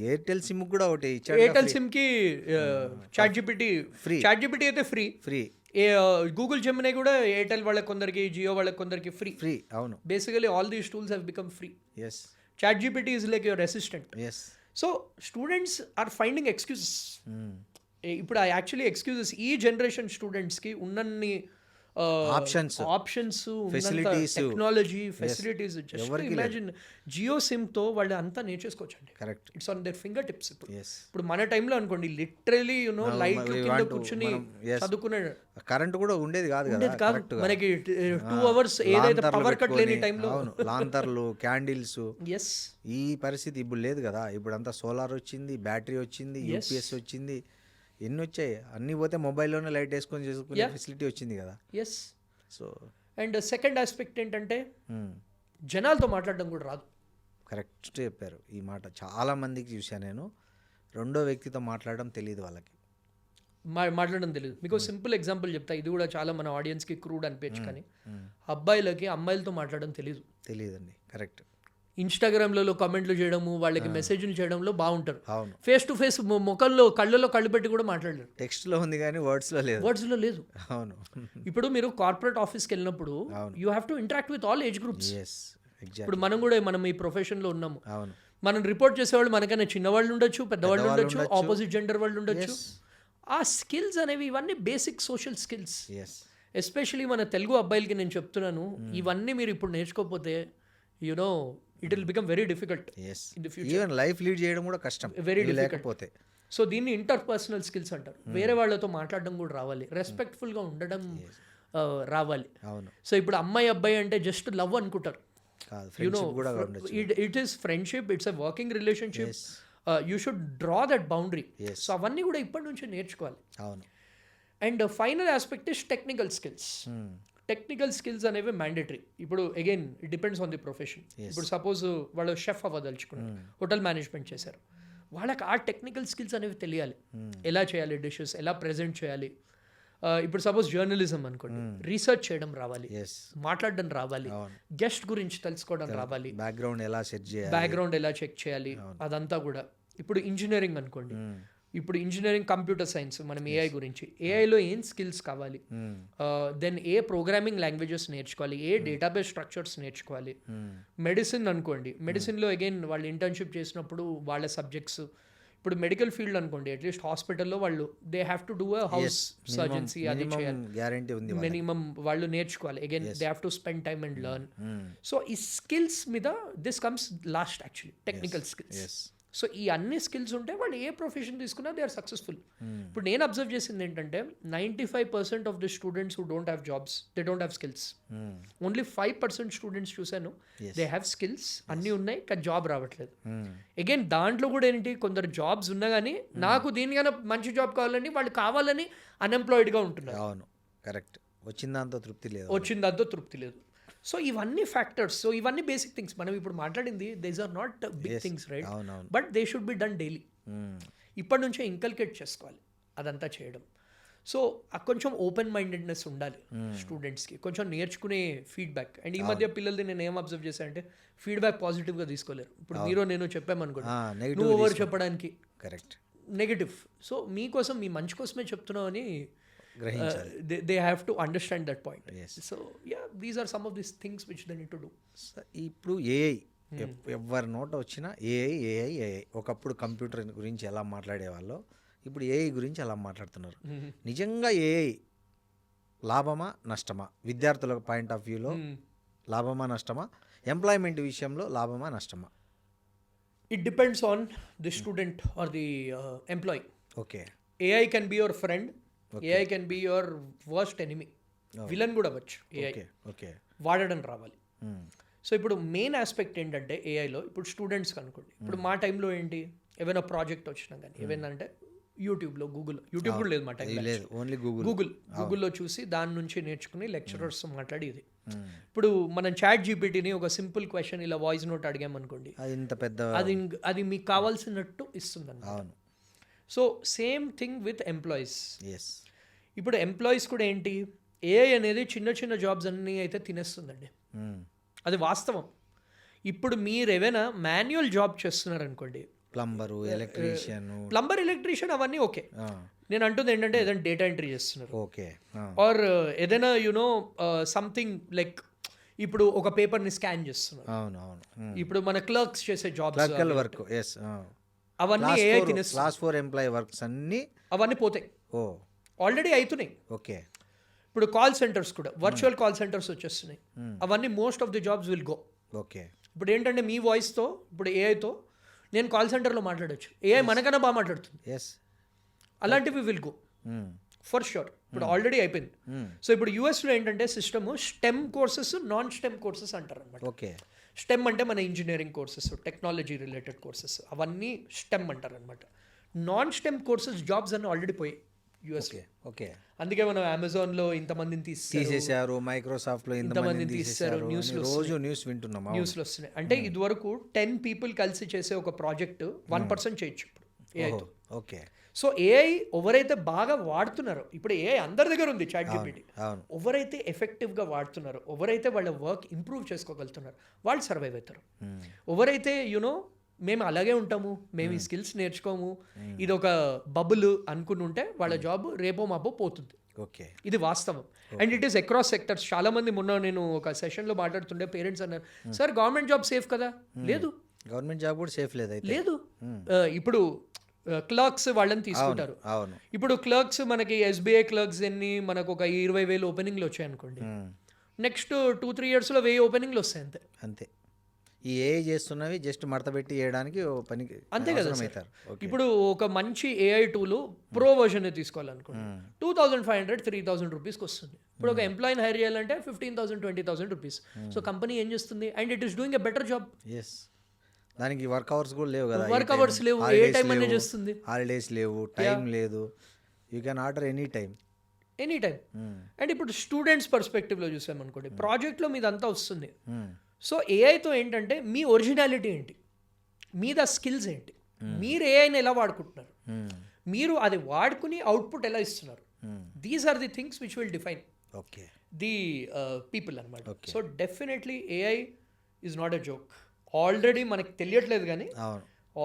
ఎయిర్టెల్ సిమ్ కూడా ఒకటి ఇచ్చాడు, ఎయిర్టెల్ సిమ్ కి ChatGPT ఫ్రీ. ChatGPT అయితే ఫ్రీ. గూగుల్ జెమినీ కూడా ఎయిర్టెల్ వాళ్ళకి కొందరికి, జియో వాళ్ళకి కొందరికి ఫ్రీ. అవును, basically all these tools have become free. ChatGPT is like your assistant. So students are finding excuses. ఇప్పుడు యాక్చువల్లీ ఎక్స్క్యూజెస్ ఈ జనరేషన్ స్టూడెంట్స్కి ఉన్నన్ని options Facilities. Technology facilities just ఎవరికీ లేదు. ఇమాజిన్ జియో సిమ్ తో వాళ్ళు అంతా నేర్చేసుకోవచ్చు అండి. Correct. It's on their finger tips. Yes. ఇప్పుడు మన టైంలో అనుకోండి లిటరలీ లైట్ we కింద want to- కూర్చుని yes. చదువుకునే కరెంట్ కూడా ఉండేది కాదు కదా, ఉండేది కాదు. correct గా. మనకి 2 hours ఏదైతే లాంతర్లు పవర్ కట్ లేని పెట్టుకొని, టైంలో అవును, లాంతర్లు, క్యాండిల్స్, ఎస్ ఈ పరిస్థితి ఇప్పుడు లేదు కదా. ఇప్పుడు అంతా సోలార్ వచ్చింది, బ్యాటరీ వచ్చింది, యూపీఎస్ వచ్చింది, ఎన్ని వచ్చాయి. అన్నీ పోతే మొబైల్లోనే లైట్ వేసుకొని చేసుకునే ఫెసిలిటీ వచ్చింది కదా. Yes. So and second aspect ఏంటంటే జనాలతో మాట్లాడడం కూడా రాదు. కరెక్ట్ చెప్పారు ఈ మాట. చాలా మందికి చూశాను నేను, రెండో వ్యక్తితో మాట్లాడడం తెలియదు వాళ్ళకి. మాట్లాడడం తెలియదు. మీకు సింపుల్ ఎగ్జాంపుల్ చెప్తా, ఇది కూడా చాలా మన ఆడియన్స్కి క్రూడ్ అనిపించు, కానీ అబ్బాయిలకి అమ్మాయిలతో మాట్లాడడం తెలియదు. తెలియదండి. కరెక్ట్. ఇన్స్టాగ్రామ్లలో కామెంట్లు చేయడము, వాళ్ళకి మెసేజ్లు చేయడంలో బాగుంటారు. అవును. ఫేస్ టు ఫేస్ ముఖంలో కళ్ళలో కళ్ళు పెట్టి కూడా మాట్లాడలేరు. టెక్స్ట్లో ఉంది కానీ వర్డ్స్లో లేదు. వర్డ్స్లో లేదు. అవును. ఇప్పుడు మీరు కార్పొరేట్ ఆఫీస్కి వెళ్ళినప్పుడు you have to interact with all age groups. Yes, exact. ఇప్పుడు మనం ఈ ప్రొఫెషన్లో ఉన్నాము. అవును. మనం రిపోర్ట్ చేసేవాళ్ళు మనకైనా చిన్నవాళ్ళు ఉండొచ్చు, పెద్దవాళ్ళు ఉండొచ్చు, ఆపోజిట్ జెండర్ వాళ్ళు ఉండొచ్చు. ఆ స్కిల్స్ అనేవి ఇవన్నీ basic social skills. Yes. Especially మన తెలుగు అబ్బాయిలకి నేను చెప్తున్నాను, ఇవన్నీ మీరు ఇప్పుడు నేర్చుకోకపోతే you know it will become very difficult in the future. Even life lead చేయడం కూడా కష్టం, వెరీ ఇవి డిఫికల్ట్. లేకపోతే. సో దీన్ని ఇంటర్పర్సనల్ స్కిల్స్ అంటారు. వేరే వాళ్ళతో మాట్లాడడం కూడా రావాలి, రెస్పెక్ట్ఫుల్గా ఉండడం రావాలి. అవును. సో ఇప్పుడు అమ్మాయి అబ్బాయి అంటే జస్ట్ లవ్ అనుకుంటారు. కాదు, ఫ్రెండ్షిప్ కూడా ఉండొచ్చు. It is friendship, it's a working relationship. You should draw that boundary. So అవన్నీ కూడా ఇప్పటి నుంచి నేర్చుకోవాలి. అవును. And final aspect is technical skills. Technical skills అనేవి మ్యాండేటరీ. ఇప్పుడు again it depends on the profession. ఇప్పుడు సపోజ్ వాళ్ళు షెఫ్ అవ్వదలుచుకున్నారు, హోటల్ మేనేజ్మెంట్ చేశారు, వాళ్ళకి ఆ టెక్నికల్ స్కిల్స్ అనేవి తెలియాలి. ఎలా చేయాలి డిషెస్, ఎలా ప్రెజెంట్ చేయాలి. ఇప్పుడు సపోజ్ జర్నలిజం అనుకోండి, రీసెర్చ్ చేయడం రావాలి, మాట్లాడడం రావాలి, గెస్ట్ గురించి తెలుసుకోవడం రావాలి, బ్యాక్గ్రౌండ్ ఎలా సెట్ చేయాలి, బ్యాక్గ్రౌండ్ ఎలా చెక్ చేయాలి, అదంతా కూడా. ఇప్పుడు ఇంజనీరింగ్ అనుకోండి, ఇప్పుడు ఇంజనీరింగ్ కంప్యూటర్ సైన్స్, మనం ఏఐ గురించి, ఏఐలో ఏం స్కిల్స్ కావాలి, దెన్ ఏ ప్రోగ్రామింగ్ లాంగ్వేజెస్ నేర్చుకోవాలి, ఏ డేటాబేస్ స్ట్రక్చర్స్ నేర్చుకోవాలి. మెడిసిన్ అనుకోండి, మెడిసిన్లో అగైన్ వాళ్ళు ఇంటర్న్షిప్ చేసినప్పుడు వాళ్ళ సబ్జెక్ట్స్. ఇప్పుడు మెడికల్ ఫీల్డ్ అనుకోండి, అట్లీస్ట్ హాస్పిటల్లో వాళ్ళు they have to do a house surgeoncy, అది చేయాలి, గ్యారంటీ ఉంది, మినిమం వాళ్ళు నేర్చుకోవాలి. Again they have to spend time and learn. So ఈ స్కిల్స్ మీద this comes last actually, technical skills. So ఈ అన్ని స్కిల్స్ ఉంటే వాళ్ళు ఏ ప్రొఫెషన్ తీసుకున్నా దే ఆర్ సక్సెస్ఫుల్. ఇప్పుడు నేను అబ్జర్వ్ చేసింది ఏంటంటే 95% of the students who don't have jobs, they don't have skills. Only 5% students చూశాను దే హ్యావ్ స్కిల్స్, అన్నీ ఉన్నాయి కానీ జాబ్ రావట్లేదు. అగైన్ దాంట్లో కూడా ఏంటి, కొందరు జాబ్స్ ఉన్నా కానీ నాకు దీనికన్నా మంచి జాబ్ కావాలని వాళ్ళు కావాలని అన్ఎంప్లాయిడ్గా ఉంటున్నారు. అవును, కరెక్ట్. వచ్చిన దాంతో తృప్తి లేదు. సో ఇవన్నీ ఫ్యాక్టర్స్, సో ఇవన్నీ బేసిక్ థింగ్స్. మనం ఇప్పుడు మాట్లాడింది these are not big things, right? But they should be done daily. ఇప్పటి నుంచే ఇంకల్కేట్ చేసుకోవాలి అదంతా చేయడం. సో కొంచెం ఓపెన్ మైండెడ్నెస్ ఉండాలి స్టూడెంట్స్కి, కొంచెం నేర్చుకునే ఫీడ్బ్యాక్. అండ్ ఈ మధ్య పిల్లలది నేను ఏం అబ్జర్వ్ చేశాను అంటే ఫీడ్బ్యాక్ పాజిటివ్గా తీసుకోలేరు. ఇప్పుడు మీరు నేను చెప్పామనుకోండి, నువ్వు ఓవర్ చెప్పడానికి కరెక్ట్ నెగటివ్. సో మీకోసం, మీ మంచి కోసమే చెప్తున్నావు అని they have to understand that point. So yeah, these are some of these things which they need to do. ఇప్పుడు ఏఐ ఎవరి నోట వచ్చినా ఏఐ. ఒకప్పుడు కంప్యూటర్ గురించి ఎలా మాట్లాడేవాళ్ళో ఇప్పుడు ఏఐ గురించి ఎలా మాట్లాడుతున్నారు. నిజంగా ఏఐ లాభమా నష్టమా? విద్యార్థుల పాయింట్ ఆఫ్ వ్యూలో లాభమా నష్టమా? ఎంప్లాయ్మెంట్ విషయంలో లాభమా నష్టమా? It depends on the student or the employee. Okay. AI can be your friend. AI can be your worst enemy. Villain కూడా అవ్వచ్చు AI. వాడడం రావాలి. సో ఇప్పుడు మెయిన్ ఆస్పెక్ట్ ఏంటంటే ఏఐలో, ఇప్పుడు స్టూడెంట్స్కి అనుకోండి, ఇప్పుడు మా టైంలో ఏంటి, ఏమైనా ప్రాజెక్ట్ వచ్చినా కానీ ఏమైందంటే యూట్యూబ్లో, యూట్యూబ్ కూడా లేదు మా టైంలో, ఓన్లీ గూగుల్లో చూసి దాని నుంచి నేర్చుకుని లెక్చరర్స్ మాట్లాడి ఇది. ఇప్పుడు మనం చాట్ జీపీటీని ఒక సింపుల్ క్వశ్చన్ ఇలా వాయిస్ నోట్ అడిగామనుకోండి, అది మీకు కావాల్సినట్టు ఇస్తుందండి. So same thing with employees. ఇప్పుడు ఎంప్లాయీస్ కూడా ఏంటి, ఏఐ అనేది చిన్న జాబ్స్ అన్నీ అయితే తినేస్తుందండి, అది వాస్తవం. ఇప్పుడు మీరు ఏమైనా మాన్యువల్ జాబ్ చేస్తున్నారు అనుకోండి, ప్లంబర్, ఎలక్ట్రీషియన్ అవన్నీ ఓకే. నేను అంటుంది ఏంటంటే ఏదైనా డేటా ఎంట్రీ చేస్తున్నారు, ఆర్ ఏదైనా యునో సంథింగ్ లైక్ ఇప్పుడు ఒక పేపర్ని స్కాన్ చేస్తున్నారు. ఇప్పుడు మన క్లర్క్స్ చేసే జాబ్స్ అవన్నీ ఏఐ తినేస్తుంది. క్లాస్ 4 ఎంప్లాయీ వర్క్స్ అన్నీ అవన్నీ పోతాయి, ఆల్రెడీ అవుతున్నాయి. ఓకే. ఇప్పుడు కాల్ సెంటర్స్ కూడా వర్చువల్ కాల్ సెంటర్స్ వచ్చేస్తున్నాయి. అవన్నీ most of the jobs will go. Okay. ఇప్పుడు ఏంటంటే మీ వాయిస్తో ఇప్పుడు ఏఐతో నేను కాల్ సెంటర్లో మాట్లాడచ్చు. ఏఐ మనకన్నా బాగా మాట్లాడుతుంది. ఎస్. అలాంటివి విల్ గో ఫర్ షూర్. ఇప్పుడు ఆల్రెడీ అయిపోయింది. సో ఇప్పుడు యూఎస్లో ఏంటంటే system stem courses, non stem courses అంటారు అనమాట. ఓకే. స్టెమ్ అంటే మన engineering courses, technology related courses, అవన్నీ స్టెమ్ అంటారు అనమాట. నాన్ స్టెమ్ కోర్సెస్ జాబ్స్ అన్నీ ఆల్రెడీ పోయాయి యూఎస్లో. ఓకే. అందుకే మనం అమెజాన్లో ఇంతమందిని తీసేశారు, మైక్రోసాఫ్ట్లో ఇంతమందిని తీసేశారు, రోజు న్యూస్ వింటున్నాం, న్యూస్లో వస్తున్నాయి. అంటే ఇదివరకు 10 people కలిసి చేసే ఒక ప్రాజెక్ట్ 1% చేయొచ్చు ఇప్పుడు ఏఐతో. ఓకే. సో ఏఐ ఎవరైతే బాగా వాడుతున్నారో, ఇప్పుడు ఏఐ అందరి దగ్గర ఉంది, చాట్ జీపీటీ. ఎవరైతే ఎఫెక్టివ్గా వాడుతున్నారో, ఎవరైతే వాళ్ళ వర్క్ ఇంప్రూవ్ చేసుకోగలుగుతున్నారో వాళ్ళు సర్వైవ్ అవుతారు. ఎవరైతే మేము అలాగే ఉంటాము, మేము ఈ స్కిల్స్ నేర్చుకోము, ఇది ఒక బబుల్ అనుకుని ఉంటే వాళ్ళ జాబ్ రేపో మాపో పోతుంది. ఓకే. ఇది వాస్తవం. And it is across sectors. చాలా మంది మొన్న నేను ఒక సెషన్లో మాట్లాడుతుండే పేరెంట్స్ అన్నారు, సార్ గవర్నమెంట్ జాబ్ సేఫ్ కదా? లేదు, గవర్నమెంట్ జాబ్ కూడా సేఫ్ లేదు. ఇప్పుడు క్లర్క్స్ వాళ్ళని తీసుకుంటారు. ఇప్పుడు క్లర్క్స్ మనకి ఎస్బీఐ క్లర్క్స్ మనకు ఒక 20,000 ఓపెనింగ్లు వచ్చాయి అనుకోండి. నెక్స్ట్ 2-3 yearsలో 1000 ఓపెనింగ్లు వస్తాయి అంతే. అంతే. ఈ ఏఐ చేస్తున్నవి జస్ట్ మడత పెట్టి చేయడానికి పనికి అంతే కదా సార్. ఇప్పుడు ఒక మంచి ఏఐ టూల్ ప్రో వర్షన్ తీసుకోవాలనుకోండి 2,500-3,000 రూపీస్కి వస్తుంది. ఇప్పుడు ఒక ఎంప్లాయీని హైర్ చేయాలంటే 15,000-20,000 రూపీస్. సో కంపెనీ ఏం చేస్తుంది? And it is doing a better job. Yes. దానికి వర్క్ అవర్స్ కూడా లేవు కదా, వర్క్ అవర్స్ లేవు, ఏ టైం అనేది చేస్తుంది, హాలిడేస్ లేవు, టైం లేదు, you can order any time. And ఇప్పుడు స్టూడెంట్స్ పర్స్పెక్టివ్లో చూసామనుకోండి, ప్రాజెక్ట్లో మీదంతా వస్తుంది. సో ఏఐతో ఏంటంటే మీ ఒరిజినాలిటీ ఏంటి, మీద స్కిల్స్ ఏంటి, మీరు ఏఐని ఎలా వాడుకుంటున్నారు, మీరు అది వాడుకుని అవుట్పుట్ ఎలా ఇస్తున్నారు, these are the things which will define the people అనమాట. So definitely AI is not a joke. Already మనకి తెలియట్లేదు కానీ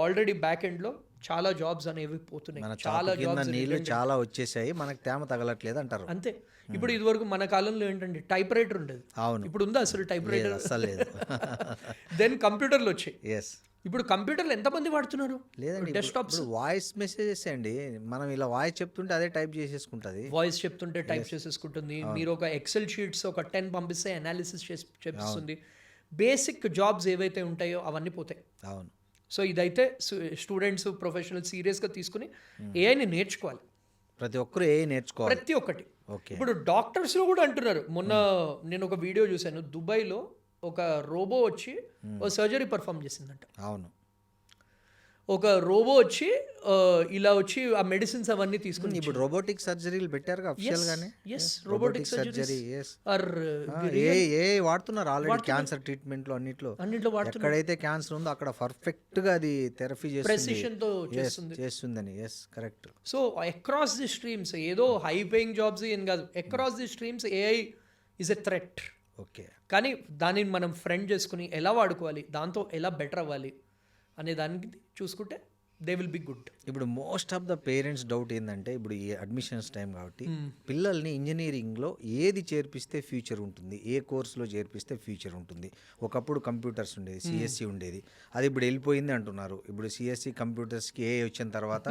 ఆల్రెడీ బ్యాక్ ఎండ్లో చాలా జాబ్స్ అనేవి పోతున్నాయి, చాలా జాబ్స్ నీళ్ళు చాలా వచ్చేసాయి, మనకు తేమ తగలట్లేదు అంటారు. అంతే. ఇప్పుడు ఇదివరకు మన కాలంలో ఏంటంటే టైప్ రైటర్ ఉండేది. అవును. ఇప్పుడు ఉందా అసలు టైప్ రైటర్? అసలు లేదు. దెన్ కంప్యూటర్లు వచ్చాయి. ఎస్. ఇప్పుడు కంప్యూటర్లు ఎంతమంది వాడుతున్నారు? లేదండి, డెస్క్టాప్స్. వాయిస్ మెసేజెస్ అండి, మనం ఇలా వాయిస్ చెప్తుంటే అదే టైప్ చేసేసుకుంటుంది. వాయిస్ చెప్తుంటే టైప్ చేసేసుకుంటుంది. మీరు ఒక ఎక్సెల్ షీట్స్ ఒక 10 పంపిస్తే అనాలిసిస్ చేపిస్తుంది. బేసిక్ జాబ్స్ ఏవైతే ఉంటాయో అవన్నీ పోతాయి. అవును. సో ఇదైతే స్టూడెంట్స్, ప్రొఫెషనల్ సీరియస్గా తీసుకుని ఏఐని నేర్చుకోవాలి. ప్రతి ఒక్కరు ఏఐ నేర్చుకోవాలి, ప్రతి ఒక్కటి. ఇప్పుడు డాక్టర్స్లో కూడా అంటున్నారు. మొన్న నేను ఒక వీడియో చూశాను, దుబాయ్లో ఒక రోబో వచ్చి ఒక సర్జరీ పర్ఫామ్ చేసిందంట. అవును. ఒక రోబో వచ్చి ఇలా వచ్చి ఆ మెడిసిన్స్ అవన్నీ తీసుకుని. ఇప్పుడు రోబోటిక్ సర్జరీలు పెట్టారు అఫీషియల్ గానే. రోబోటిక్ సర్జరీ వాడుతున్నారు ఆల్రెడీ, క్యాన్సర్ ట్రీట్మెంట్ లో అన్నిట్లో ఎక్కడైతే క్యాన్సర్ ఉందో అక్కడ పర్ఫెక్ట్ గా అది థెరపీ చేస్తుందని. Yes, correct. So across the streams, ఏదో హై పేయింగ్ జాబ్స్ ఏం కాదు, across the streams AI is a threat. Okay. కానీ దానిని మనం ఫ్రెండ్ చేసుకుని ఎలా వాడుకోవాలి, దాంతో ఎలా బెటర్ అవ్వాలి అనే దానికి చూసుకుంటే దే విల్ బి గుడ్. ఇప్పుడు most of the parents doubt ఏంటంటే, ఇప్పుడు ఈ అడ్మిషన్స్ టైం కాబట్టి పిల్లల్ని ఇంజనీరింగ్లో ఏది చేర్పిస్తే ఫ్యూచర్ ఉంటుంది, ఏ కోర్సులో చేర్పిస్తే ఫ్యూచర్ ఉంటుంది. ఒకప్పుడు కంప్యూటర్స్ ఉండేది, సిఎస్సి ఉండేది, అది ఇప్పుడు వెళ్ళిపోయింది అంటున్నారు. ఇప్పుడు సిఎస్సి కంప్యూటర్స్కి ఏ వచ్చిన తర్వాత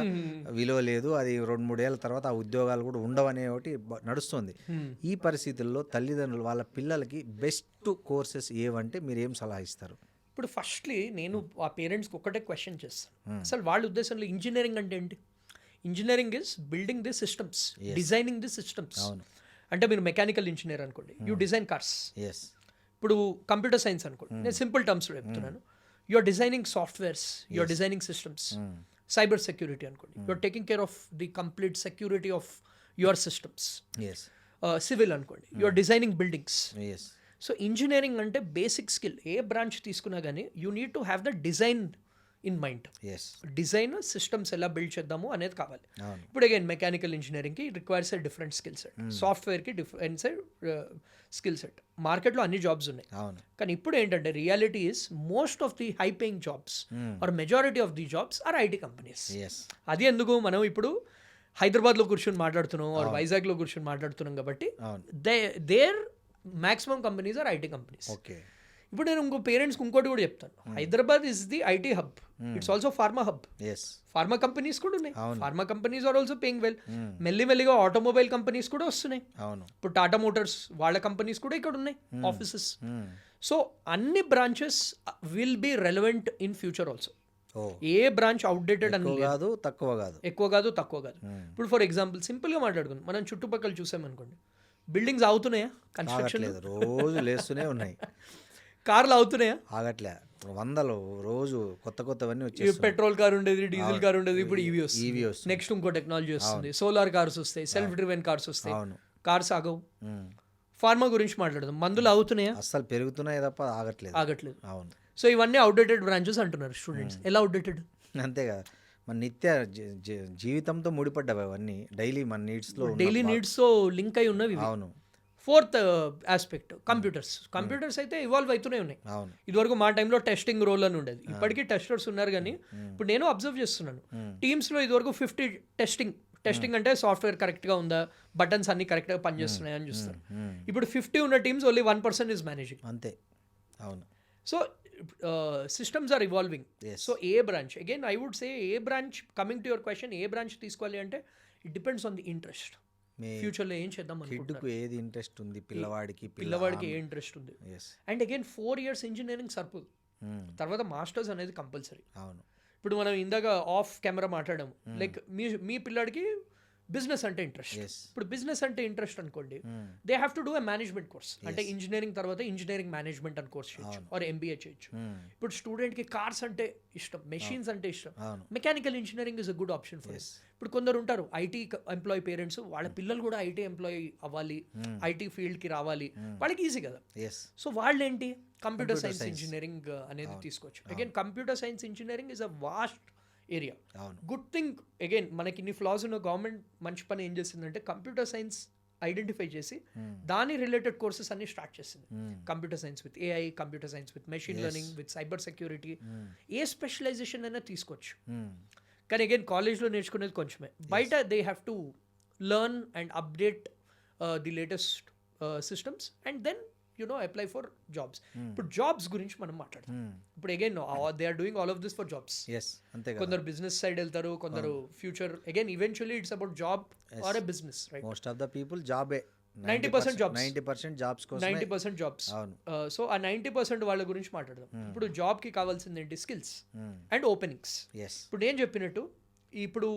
విలువ లేదు, అది 2-3 ఏళ్ళ తర్వాత ఆ ఉద్యోగాలు కూడా ఉండవనే ఒకటి నడుస్తుంది. ఈ పరిస్థితుల్లో తల్లిదండ్రులు వాళ్ళ పిల్లలకి బెస్ట్ కోర్సెస్ ఏవంటే మీరు ఏం సలహా ఇస్తారు? ఇప్పుడు ఫస్ట్లీ నేను ఆ పేరెంట్స్కి ఒకటే క్వశ్చన్ చేస్తాను, అసలు వాళ్ళ ఉద్దేశంలో ఇంజనీరింగ్ అంటే ఏంటి? Engineering is building the systems, designing the systems. అంటే మీరు మెకానికల్ ఇంజనీర్ అనుకోండి, యూ డిజైన్ కార్స్. ఇప్పుడు కంప్యూటర్ సైన్స్ అనుకోండి, నేను సింపుల్ టర్మ్స్లో చెప్తున్నాను, you are designing softwares, you are designing systems. Cyber security అనుకోండి, you are taking care of the complete security of your systems. Civil అనుకోండి, you are designing buildings. So engineering అంటే basic skill. ఏ branch తీసుకున్నా కానీ you need to have the design in mind. Design systems ఎలా build చేద్దాము అనేది కావాలి. ఇప్పుడు అగైన్ మెకానికల్ ఇంజనీరింగ్కి requires a different skill set, సాఫ్ట్వేర్కి డిఫరెంట్ స్కిల్ సెట్. మార్కెట్లో అన్ని జాబ్స్ ఉన్నాయి, కానీ ఇప్పుడు ఏంటంటే reality is most of the high paying jobs are majority of the jobs are IT companies. అది ఎందుకు మనం ఇప్పుడు హైదరాబాద్లో కూర్చొని మాట్లాడుతున్నాం, ఆర్ వైజాగ్లో కూర్చొని మాట్లాడుతున్నాం కాబట్టి there maximum companies are IT companies. ఇప్పుడు నేను ఇంకో పేరెంట్స్కి ఇంకోటి కూడా చెప్తాను, Hyderabad is the IT hub, it's also pharma hub. Yes, pharma companies కూడా ఉన్నాయి, pharma companies are also paying well. మెల్లిమెల్లిగా ఆటోమొబైల్ కంపెనీస్ కూడా వస్తున్నాయి. అవును. ఇప్పుడు టాటా మోటార్స్ వాళ్ళ కంపెనీస్ కూడా ఇక్కడ ఉన్నాయి, ఆఫీసెస్. సో అన్ని branches will be relevant in future also. A branch outdated అని లేదు, కాదు తక్కువ కాదు, ఎక్కువ కాదు తక్కువ కాదు. ఇప్పుడు ఫర్ ఎగ్జాంపుల్ సింపుల్గా మాట్లాడుకుందాం, మనం చుట్టుపక్కల చూసామనుకోండి, బిల్డింగ్స్ అవుతున్నాయా, కన్స్ట్రక్షన్ లేదు, రోజు లేస్తూనే ఉన్నాయి. కార్లు అవుతున్నాయా, ఆగట్లే, వందలు రోజు కొత్త కొత్తవన్నీ వచ్చాయి. పెట్రోల్ కార్ ఉండేది, డీజిల్ కార్ ఉండేది, ఇప్పుడు ఈవీ ఈవీ వస్తుంది. నెక్స్ట్ ఇంకో టెక్నాలజీ వస్తుంది, సోలార్ కార్స్ వస్తాయి, సెల్ఫ్ డ్రివెన్ కార్స్ వస్తాయి. కార్స్ ఆగవు. ఫార్మా గురించి మాట్లాడదాం, మందులు అవుతున్నాయా, అస్సలు పెరుగుతున్నాయి తప్ప ఆగట్లేదు. అవును. సో ఇవన్నీ అవుట్డేటెడ్ బ్రాంచెస్ అంటున్నారు స్టూడెంట్స్. ఎలా అవుట్డేటెడ్? అంతే కదా, మన నిత్య జీవితంతో ముడిపడ్డవి అవన్నీ, డైలీ మన డైలీ నీడ్స్తో లింక్ అయి ఉన్నవి. అవును. ఫోర్త్ ఆస్పెక్ట్ కంప్యూటర్స్ అయితే ఇవాల్వ్ అవుతూనే ఉన్నాయి. అవును. ఇదివరకు మా టైంలో టెస్టింగ్ రోల్ అని ఉండేది, ఇప్పటికీ టెస్టర్స్ ఉన్నారు. కానీ ఇప్పుడు నేను అబ్జర్వ్ చేస్తున్నాను, టీమ్స్లో ఇదివరకు 50 టెస్టింగ్ అంటే సాఫ్ట్వేర్ కరెక్ట్గా ఉందా, బటన్స్ అన్ని కరెక్ట్గా పనిచేస్తున్నాయి అని చూస్తారు. ఇప్పుడు 50 ఉన్న టీమ్స్ ఓన్లీ 1% ఈజ్ మేనేజింగ్. అంతే. అవును. So systems are evolving. So ఏ branch, again I would say ఏ branch, coming to your question, ఏ బ్రాంచ్ తీసుకోవాలి అంటే it depends on the interest. ఫ్యూచర్లో ఏం చేద్దాం అనుకుంటున్నాను, ఏది ఇంట్రెస్ట్ ఉంది పిల్లవాడికి ఏ ఇంట్రెస్ట్ ఉంది. అండ్ అగైన్ 4 years ఇంజనీరింగ్ సరిపోదు, తర్వాత మాస్టర్స్ అనేది కంపల్సరీ. అవును. ఇప్పుడు మనం ఇందాక ఆఫ్ కెమెరా మాట్లాడాము, లైక్ మీ పిల్లాడికి బిజినెస్ అంటే ఇంట్రెస్ట్. ఇప్పుడు బిజినెస్ అంటే ఇంట్రెస్ట్ అనుకోండి, they have to do a management course. అంటే ఇంజనీరింగ్ తర్వాత ఇంజనీరింగ్ మేనేజ్మెంట్ అని కోర్స్ చేయొచ్చు, ఆర్ MBA చేయొచ్చు. ఇప్పుడు స్టూడెంట్కి కార్స్ అంటే ఇష్టం, మెషిన్స్ అంటే ఇష్టం, mechanical engineering is a good option for. ఇప్పుడు కొందరు ఉంటారు ఐటీ ఎంప్లాయీ పేరెంట్స్, వాళ్ళ పిల్లలు కూడా ఐటీ ఎంప్లాయీ అవ్వాలి, ఐటీ ఫీల్డ్కి రావాలి, వాళ్ళకి ఈజీ కదా. సో వాళ్ళు ఏంటి, కంప్యూటర్ సైన్స్ ఇంజనీరింగ్ అనేది తీసుకోవచ్చు. Again computer science engineering is a vast area. Good thing, again మనకి ఇన్ని ఫ్లాస్ ఉన్న గవర్నమెంట్ మంచి పని ఏం చేసిందంటే కంప్యూటర్ సైన్స్ ఐడెంటిఫై చేసి దాని రిలేటెడ్ కోర్సెస్ అన్ని స్టార్ట్ చేసింది. Computer science with AI, computer science with machine learning, with cyber security, ఏ స్పెషలైజేషన్ అయినా తీసుకోవచ్చు. కానీ అగైన్ కాలేజ్లో నేర్చుకునేది కొంచెమే, బయట they have to learn and update the latest systems and then apply for jobs. ఇప్పుడు జాబ్స్ గురించి మనం మాట్లాడతాం. ఇప్పుడు again they are doing all of this for jobs. కొందరు బిజినెస్ సైడ్ వెళ్తారు, కొందరు future, again eventually it's about job or a business, right? Most of the people జాబే. 90% jobs, 90% jobs కోసం, 90% జాబ్స్. సో ఆ 90% వాళ్ళ గురించి మాట్లాడదాం. ఇప్పుడు జాబ్కి కావాల్సింది ఏంటి, స్కిల్స్ అండ్ ఓపెనింగ్స్. ఇప్పుడు నేను చెప్పినట్టు ఇప్పుడు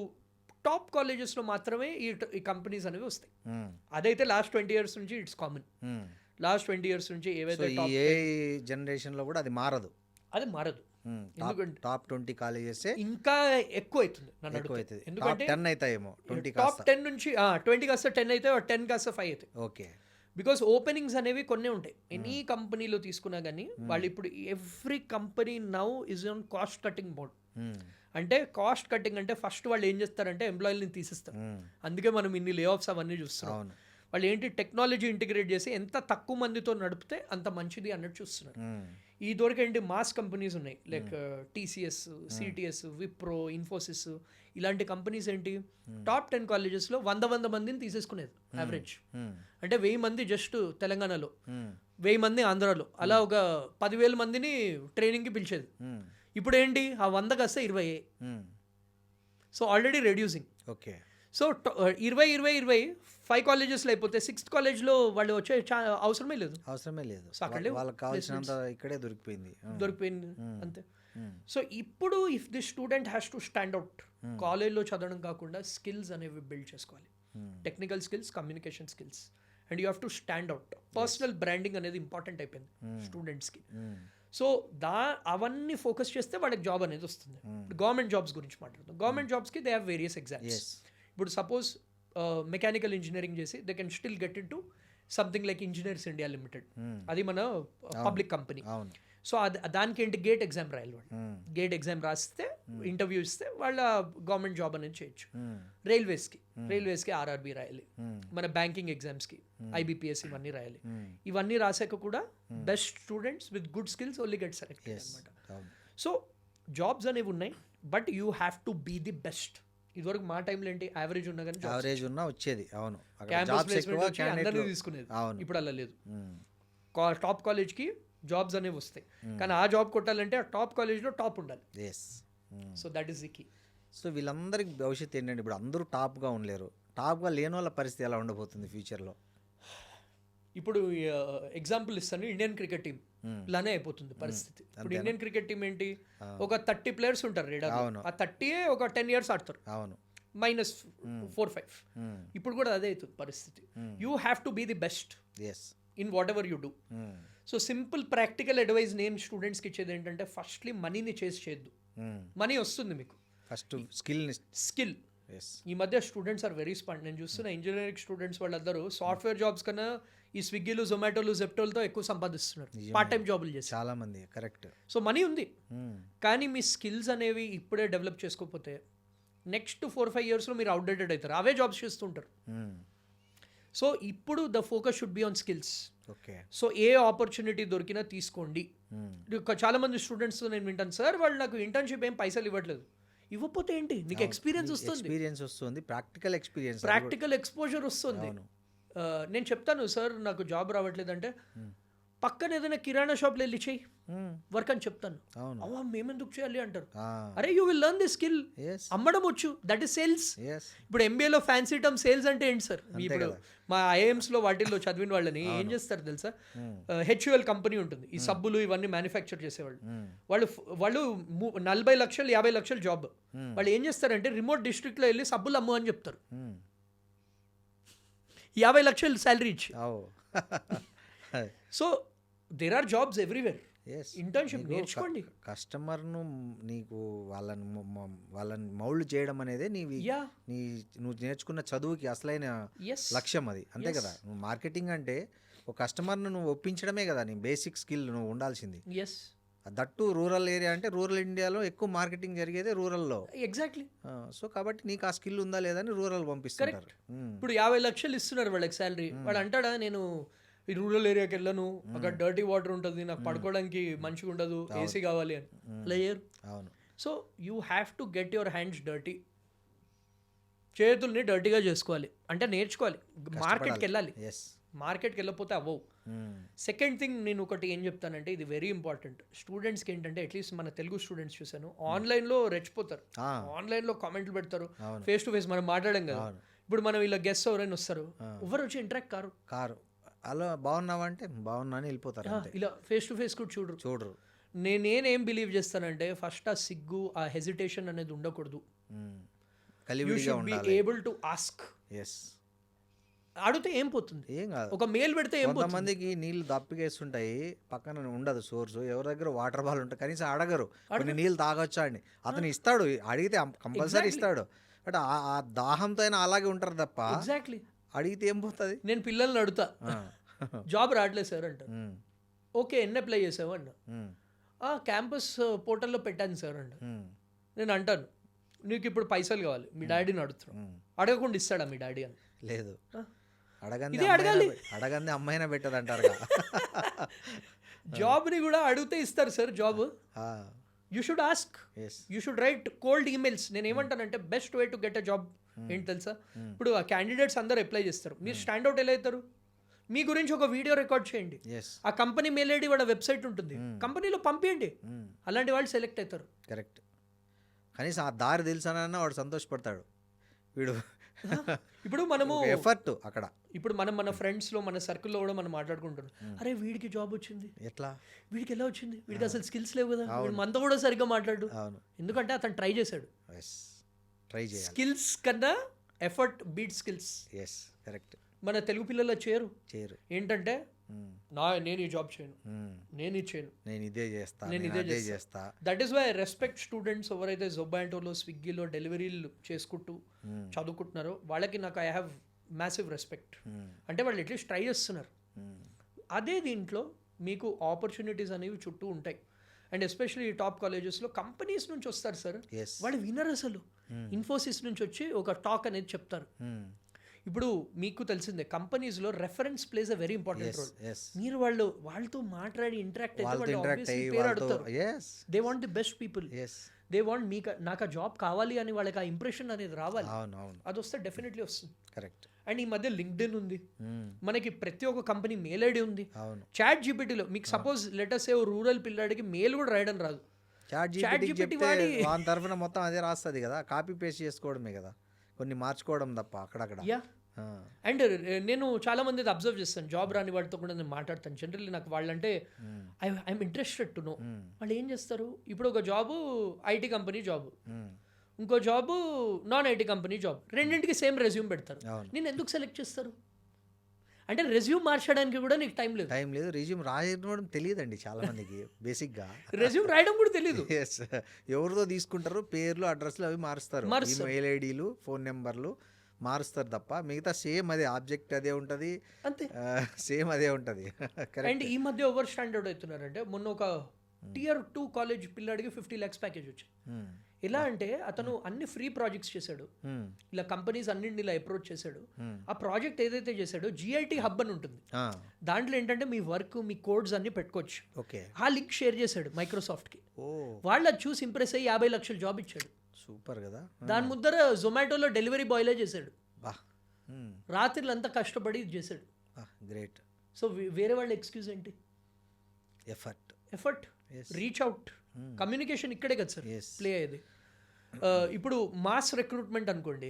టాప్ కాలేజెస్లో మాత్రమే ఈ కంపెనీస్ అనేవి వస్తాయి. అదైతే లాస్ట్ 20 years నుంచి ఇట్స్ కామన్. లాస్ట్ 20 years నుంచి ఏవైతే ఏ జనరేషన్లో కూడా అది మారదు. ఎందుకంటే టాప్ 20 కాలేజెస్ ఇంకా ఎక్కువ అవుతుంది నన్ను అడిగితే. ఎందుకంటే 10 అవుతాయేమో, టాప్ 10 నుంచి 20 కాస్త 10 అయితే, 10 కాస్త 5 అవుతాయి. ఓకే. బికాస్ ఓపెనింగ్స్ అనేవి కొన్ని ఉంటాయి. ఎనీ కంపెనీలో తీసుకున్నా కానీ వాళ్ళు ఇప్పుడు every company now is on cost cutting mode. అంటే కాస్ట్ కటింగ్ అంటే ఫస్ట్ వాళ్ళు ఏం చేస్తారంటే ఎంప్లాయీని తీసిస్తారు. అందుకే మనం ఇన్ని లే ఆఫ్స్ అవన్నీ చూస్తున్నాం. వాళ్ళు ఏంటి, టెక్నాలజీ ఇంటిగ్రేట్ చేసి ఎంత తక్కువ మందితో నడిపితే అంత మంచిది అన్నట్టు చూస్తున్నారు. ఈ దొరికేంటి మాస్ కంపెనీస్ ఉన్నాయి, like TCS, CTS, Wipro, Infosys, ఇలాంటి కంపెనీస్ ఏంటి టాప్ 10 కాలేజెస్లో 100 మందిని తీసేసుకునేది యావరేజ్. అంటే 1000 మంది జస్ట్ తెలంగాణలో, 1000 మంది ఆంధ్రాలో, అలా ఒక 10,000 మందిని ట్రైనింగ్కి పిలిచేది. ఇప్పుడు ఏంటి, ఆ 100 కాస్త 20. So already reducing. Okay. So 20 5 కాలేజెస్లో అయిపోతే 6th కాలేజ్లో వాళ్ళు వచ్చే అవసరమే లేదు. సో అక్కడ వాళ్ళకి కావాల్సినంత ఇక్కడే దొరికిపోయింది అంతే. సో ఇప్పుడు if the student has to stand out, కాలేజ్లో చదవడం కాకుండా స్కిల్స్ అనేవి బిల్డ్ చేసుకోవాలి. Technical skills, communication skills, and you have to stand out. Personal branding అనేది ఇంపార్టెంట్ అయిపోయింది స్టూడెంట్స్కి. సో అవన్నీ ఫోకస్ చేస్తే వాళ్ళకి జాబ్ అనేది వస్తుంది. గవర్నమెంట్ జాబ్స్ గురించి మాట్లాడుతాం. గవర్నమెంట్ జాబ్స్కి దే హ్యావ్ వేరియస్ ఎగ్జామ్స్. ఇప్పుడు సపోజ్ మెకానికల్ ఇంజనీరింగ్ చేసి they can still get in to something like engineers India limited, అది మన పబ్లిక్ కంపెనీ. సో దానికి ఏంటి, గేట్ ఎగ్జామ్ రాయాలి వాళ్ళు. గేట్ ఎగ్జామ్ రాస్తే, ఇంటర్వ్యూ ఇస్తే వాళ్ళ గవర్నమెంట్ జాబ్ అనేది చేయొచ్చు. రైల్వేస్కి RRB రాయాలి, మన బ్యాంకింగ్ ఎగ్జామ్స్కి IBPS ఇవన్నీ రాయాలి. ఇవన్నీ రాసాక కూడా best students with good skills only get selected అనమాట. సో జాబ్స్ అనేవి ఉన్నాయి, but you have to be the best. ఇదివరకు మా టైంలో ఏంటి, యావరేజ్ ఉన్నా కానీ యావరేజ్ ఉన్నా వచ్చేది. అవును, క్యాంపస్ ప్లేస్మెంట్ వచ్చి అందరినీ తీసుకునేది. ఇప్పుడు అలా లేదు. టాప్ కాలేజ్కి జాబ్స్ అనేవి వస్తాయి. కానీ ఆ జాబ్ కొట్టాలంటే ఆ టాప్ కాలేజ్లో టాప్ ఉండాలి. Yes. So that is the key. So వీళ్ళందరికీ భవిష్యత్తు ఏంటంటే ఇప్పుడు అందరూ టాప్గా ఉండలేరు. టాప్గా లేని వాళ్ళ పరిస్థితి ఎలా ఉండబోతుంది ఫ్యూచర్లో? ఇప్పుడు ఎగ్జాంపుల్ ఇస్తాను, ఇండియన్ క్రికెట్ టీం లానే అయిపోతుంది పరిస్థితి. ఇప్పుడు ఇండియన్ క్రికెట్ టీం ఏంటి, ఒక 30 ప్లేయర్స్ ఉంటారు రేడర్. ఆ 30 ఒక 10 years ఆడతారు. అవును. -4-5. ఇప్పుడు కూడా అదే అవుతుంది పరిస్థితి. You have to be the best yes. In whatever you do. So simple practical advice నేను స్టూడెంట్స్కి ఇచ్చేది ఏంటంటే, ఫస్ట్లీ మనీని చేసి చేయొద్దు. మనీ వస్తుంది మీకు, ఫస్ట్ స్కిల్. ఎస్. ఈ మధ్య స్టూడెంట్స్ ఆర్ వెరీ స్మార్ట్. నేను చూస్తున్న ఇంజనీరింగ్ స్టూడెంట్స్ వాళ్ళందరూ సాఫ్ట్వేర్ జాబ్స్ కన్నా ఈ స్విగ్గీలు, జొమాటోలు, జెప్టోలతో ఎక్కువ సంపాదిస్తున్నారు పార్ట్ టైం జాబులు చేసి. చాలా మంది. కరెక్ట్. సో మనీ ఉంది, కానీ మీ స్కిల్స్ అనేవి ఇప్పుడే డెవలప్ చేసుకోకపోతే నెక్స్ట్ 4-5 yearsలో మీరు అవుట్డేటెడ్ అవుతారు, అవే జాబ్స్ చేస్తుంటారు. సో ఇప్పుడు the focus should be on skills. Okay. So A opportunity దొరికినా తీసుకోండి. చాలా మంది స్టూడెంట్స్ నేను వింటాను, సార్ వాళ్ళు నాకు ఇంటర్న్షిప్ ఏం పైసలు ఇవ్వట్లేదు. ఇవ్వకపోతే ఏంటి, నీకు ఎక్స్పీరియన్స్ వస్తుంది, ప్రాక్టికల్ ఎక్స్పోజర్ వస్తుంది. నేను చెప్తాను, సార్ నాకు జాబ్ రావట్లేదంటే పక్కన ఏదైనా కిరాణా షాప్లో వెళ్ళి చెయ్యి వర్క్ అని చెప్తాను. అవ్వ మేమెందుకు చేయాలి అంటారు. అరే you will learn the skill, అమ్మడం వచ్చు, దట్ ఈస్ సేల్స్. ఇప్పుడు ఎంబీఏలో ఫ్యాన్సీ టర్మ్ సేల్స్ అంటే ఏంటి సార్? ఇప్పుడు మా ఐఐఎమ్స్లో వాటిల్లో చదివిన వాళ్ళని ఏం చేస్తారు తెలుసా, హెచ్యుఎల్ కంపెనీ ఉంటుంది, ఈ సబ్బులు ఇవన్నీ మ్యానుఫ్యాక్చర్ చేసేవాళ్ళు. వాళ్ళు 40 లక్షలు 50 లక్షలు జాబ్. వాళ్ళు ఏం చేస్తారంటే రిమోట్ డిస్ట్రిక్ట్లో వెళ్ళి సబ్బులు అమ్ము అని చెప్తారు. 50 లక్షలు శాలరీ ఇచ్చి. So there are jobs everywhere. Internship నేర్చుకోండి. కస్టమర్ను నీకు వాళ్ళని మౌల్డ్ చేయడం అనేది నువ్వు నేర్చుకున్న చదువుకి అసలైన లక్ష్యం అది, అంతే కదా. నువ్వు మార్కెటింగ్ అంటే ఒక కస్టమర్ను నువ్వు ఒప్పించడమే కదా నీ బేసిక్ స్కిల్ నువ్వు ఉండాల్సింది. దట్టు రూరల్ ఏరియా అంటే రూరల్ ఇండియాలో ఎక్కువ మార్కెటింగ్ జరిగేదే రూరల్లో. ఎగ్జాక్ట్లీ. సో కాబట్టి నీకు ఆ స్కిల్ ఉందా లేదా అని రూరల్ పంపిస్తారు. ఇప్పుడు 50 లక్షలు ఇస్తున్నారు వాళ్ళకి శాలరీ. వాడు అంటాడా, నేను ఈ రూరల్ ఏరియాకి వెళ్ళను, అక్కడ డర్టీ వాటర్ ఉంటుంది, నాకు పడుకోవడానికి మంచిగా ఉండదు, ఏసీ కావాలి అని. లేయర్. అవును. So you have to get your hands dirty. చేతుల్ని డర్టీగా చేసుకోవాలి అంటే నేర్చుకోవాలి, మార్కెట్కి వెళ్ళాలి. మార్కెట్కి వెళ్ళకపోతే అవ్వవు. సెకండ్ థింగ్ నేను ఒకటి ఏం చెప్తానంటే, ఇది వెరీ ఇంపార్టెంట్ స్టూడెంట్స్కి ఏంటంటే, అట్లీస్ట్ మన తెలుగు స్టూడెంట్స్ చూసాను ఆన్లైన్లో రెచ్చిపోతారు, ఆన్లైన్లో కామెంట్లు పెడతారు, ఫేస్ టు ఫేస్ మనం మాట్లాడడం కదా. ఇప్పుడు మనం ఇలా గెస్ట్ ఎవరైనా వస్తారు, ఎవరు వచ్చి ఇంటరాక్ట్ కారు అలా బాగున్నావా అంటే బాగున్నా అని వెళ్ళిపోతారు. ఇలా ఫేస్ టు ఫేస్ కూడా చూడరు. నేనేం బిలీవ్ చేస్తానంటే, ఫస్ట్ ఆ సిగ్గు, ఆ హెజిటేషన్ అనేది ఉండకూడదు. You should be able to ask. అడిగితే ఏం పోతుంది, ఏం కాదు. ఒక మెయిల్ పెడితే ఏం పోతుంది. కొంతమందికి నీళ్ళు దప్పికేస్తుంటాయి, పక్కన ఉండదు సోర్స్, ఎవరి దగ్గర వాటర్ బాల్ ఉంటాయి, కనీసం అడగరు కొన్ని నీళ్ళు తాగొచ్చా అని. అతను ఇస్తాడు, అడిగితే కంపల్సరీ ఇస్తాడు, బట్ ఆ దాహంతో అయినా అలాగే ఉంటారు తప్ప ఎగ్జాక్ట్లీ అడిగితే ఏం పోతుంది. నేను పిల్లల్ని అడుగుతా, జాబ్ రావట్లేదు సార్ అంట. ఓకే, ఎన్ని అప్లై చేసావు అన్న. క్యాంపస్ పోర్టల్లో పెట్టాను సార్ అంట. నేను అంటాను, నీకు ఇప్పుడు పైసలు కావాలి, మీ డాడీని అడుగుతాను, అడగకుండా ఇస్తాడా మీ డాడీ అని? లేదు, అడగంది అమ్మాయినా పెట్టదు అంటారు. జాబ్ని కూడా అడిగితే ఇస్తారు sir job. You should ask, you should write cold emails. నేను ఏమంటానంటే, best way to get a job ఏంటి తెలుసా, ఇప్పుడు ఆ క్యాండిడేట్స్ అందరూ అప్లై చేస్తారు, మీరు స్టాండ్అవుట్ ఎలా అవుతారు? మీ గురించి ఒక వీడియో రికార్డ్ చేయండి, ఆ కంపెనీ మెయిల్ ఐడి వాళ్ళ వెబ్సైట్ ఉంటుంది, కంపెనీలో పంపించండి, అలాంటి వాళ్ళు సెలెక్ట్ అవుతారు. కరెక్ట్. కనీసం ఆ దారి తెలుసానన్నా వాడు సంతోషపడతాడు. వీడు ఇప్పుడు మనము ఎఫర్ట్ అక్కడ, ఇప్పుడు మనం మన ఫ్రెండ్స్లో మన సర్కిల్లో కూడా మనం మాట్లాడుకుంటున్నాం, అరే వీడికి జాబ్ వచ్చింది, ఎట్లా, వీడికి ఎలా వచ్చింది, వీడికి అసలు స్కిల్స్ లేవు కదా, వీడు మనతో కూడా సరిగ్గా మాట్లాడు. ఎందుకంటే అతను ట్రై చేశాడు. స్కిల్స్ కన్నా ఎఫర్ట్ బీట్ స్కిల్స్. కరెక్ట్. మన తెలుగు పిల్లలు చేయరు ఏంటంటే, నేను ఈ జాబ్ చేయను, నేను ఇది చేయను, నేను ఇదే చేస్తా. That is why I respect students ఎవరైతే జొమాటోలో, స్విగ్గీలో డెలివరీలు చేసుకుంటూ చదువుకుంటున్నారో వాళ్ళకి నాకు ఐ హ్యావ్ మ్యాసివ్ రెస్పెక్ట్. అంటే వాళ్ళు అట్లీస్ట్ ట్రై చేస్తున్నారు. అదే దీంట్లో మీకు ఆపర్చునిటీస్ అనేవి చుట్టూ ఉంటాయి. అండ్ ఎస్పెషల్లీ ఈ టాప్ కాలేజెస్లో కంపెనీస్ నుంచి వస్తారు సార్, వాళ్ళు వినర్. అసలు ఇన్ఫోసిస్ నుంచి వచ్చి ఒక టాక్ అనేది చెప్తారు, ఇప్పుడు మీకు తెలిసిందే కంపెనీస్లో reference plays a very important role. Yes మీరు వాళ్ళతో మాట్లాడి ఇంటరాక్ట్ అయితే వాళ్ళతో వాళ్ళు ఇంటరాక్ట్ obviously అయ్యి పేరు వాళ్ళతో అడుగుతారు. Yes they want the best people, yes they want నాకు ఆ జాబ్ కావాలి అని వాళ్ళకి ఆ ఇంప్రెషన్ అనేది రావాలి. అవును అవును అది వస్తే డెఫినెట్లీ వస్తుంది. కరెక్ట్ అండ్ ఈ మధ్య లింక్డ్ఇన్ ఉంది, మనకి ప్రతి ఒక్క కంపెనీ మెయిల్ ఐడి ఉంది. అవును చాట్ జీపీటీలో మీకు సపోజ్ లెటర్స్ ఏ రూరల్ పిల్లాడికి మెయిల్ కూడా రాయడం రాదు, చాట్ GPT జీపీటీకి చెప్తే వాడి వాని తరఫున మొత్తం అదే రాస్తుంది కదా, కాపీ పేస్ట్ చేసుకోవడమే కదా, కొన్ని మార్చుకోవడం తప్ప అక్కడక్కడ. యా. అండ్ నేను చాలా మంది అబ్జర్వ్ చేస్తాను, జాబ్ రాని వాడితో కూడా నేను మాట్లాడతాను. జనరల్లీ నాకు వాళ్ళంటే ఐఎమ్ ఇంట్రెస్టెడ్ టు నో వాళ్ళు ఏం చేస్తారు. ఇప్పుడు ఒక జాబు ఐటీ కంపెనీ జాబ్, ఇంకో job non IT company job, రెండింటికి సేమ్ రెజ్యూమ్ పెడతారు. అవును. నేను ఎందుకు సెలెక్ట్ చేస్తారు అంటే రెజ్యూమ్ మార్చడానికి కూడా నీకు టైం లేదు, టైం లేదు, రెజ్యూమ్ రాయడం తెలియదండి చాలా మందికి బేసిక్గా. రెజ్యూమ్ రాయడం కూడా తెలియదు. ఎస్ ఎవరితో తీసుకుంటారు, పేర్లు అడ్రస్లు అవి మారుస్తారు, ఈమెయిల్ ఐడీలు ఫోన్ నెంబర్లు మారుస్తారు తప్ప మిగతా సేమ్ అదే ఆబ్జెక్ట్ అదే ఉంటుంది, అంతే. సేమ్ అదే ఉంటుంది. అండ్ ఈ మధ్య ఓవర్ స్టాండర్డ్ అవుతున్నారంటే మొన్న ఒక Tier 2 కాలేజ్ పిల్లాడికి 50 lakhs ప్యాకేజ్ వచ్చింది. ఎలా అంటే అతను అన్ని ఫ్రీ ప్రాజెక్ట్స్ చేశాడు, ఇలా కంపెనీస్ అన్నింటిని ఇలా అప్రోచ్ చేశాడు. ఆ ప్రాజెక్ట్ ఏదైతే చేశాడో GIT హబ్ అని ఉంటుంది, దాంట్లో ఏంటంటే మీ వర్క్ మీ కోడ్స్ అన్ని పెట్టుకోవచ్చు. ఓకే ఆ లింక్ షేర్ చేశాడు మైక్రోసాఫ్ట్కి, ఓ వాళ్ళు అది చూసి ఇంప్రెస్ అయ్యి 50 లక్షల జాబ్ ఇచ్చాడు. సూపర్ కదా. దాని ముద్దర జొమాటోలో డెలివరీ బాయ్లే చేశాడు, బా రాత్రిలో అంతా కష్టపడి ఇది చేశాడు. గ్రేట్. సో వేరే వాళ్ళ ఎక్స్క్యూజ్ ఏంటి? ఎఫర్ట్, రీచ్ అవుట్, కమ్యూనికేషన్ ఇక్కడే కదా సార్ Yes. ప్లే అయ్యేది. ఇప్పుడు మాస్ రిక్రూట్మెంట్ అనుకోండి,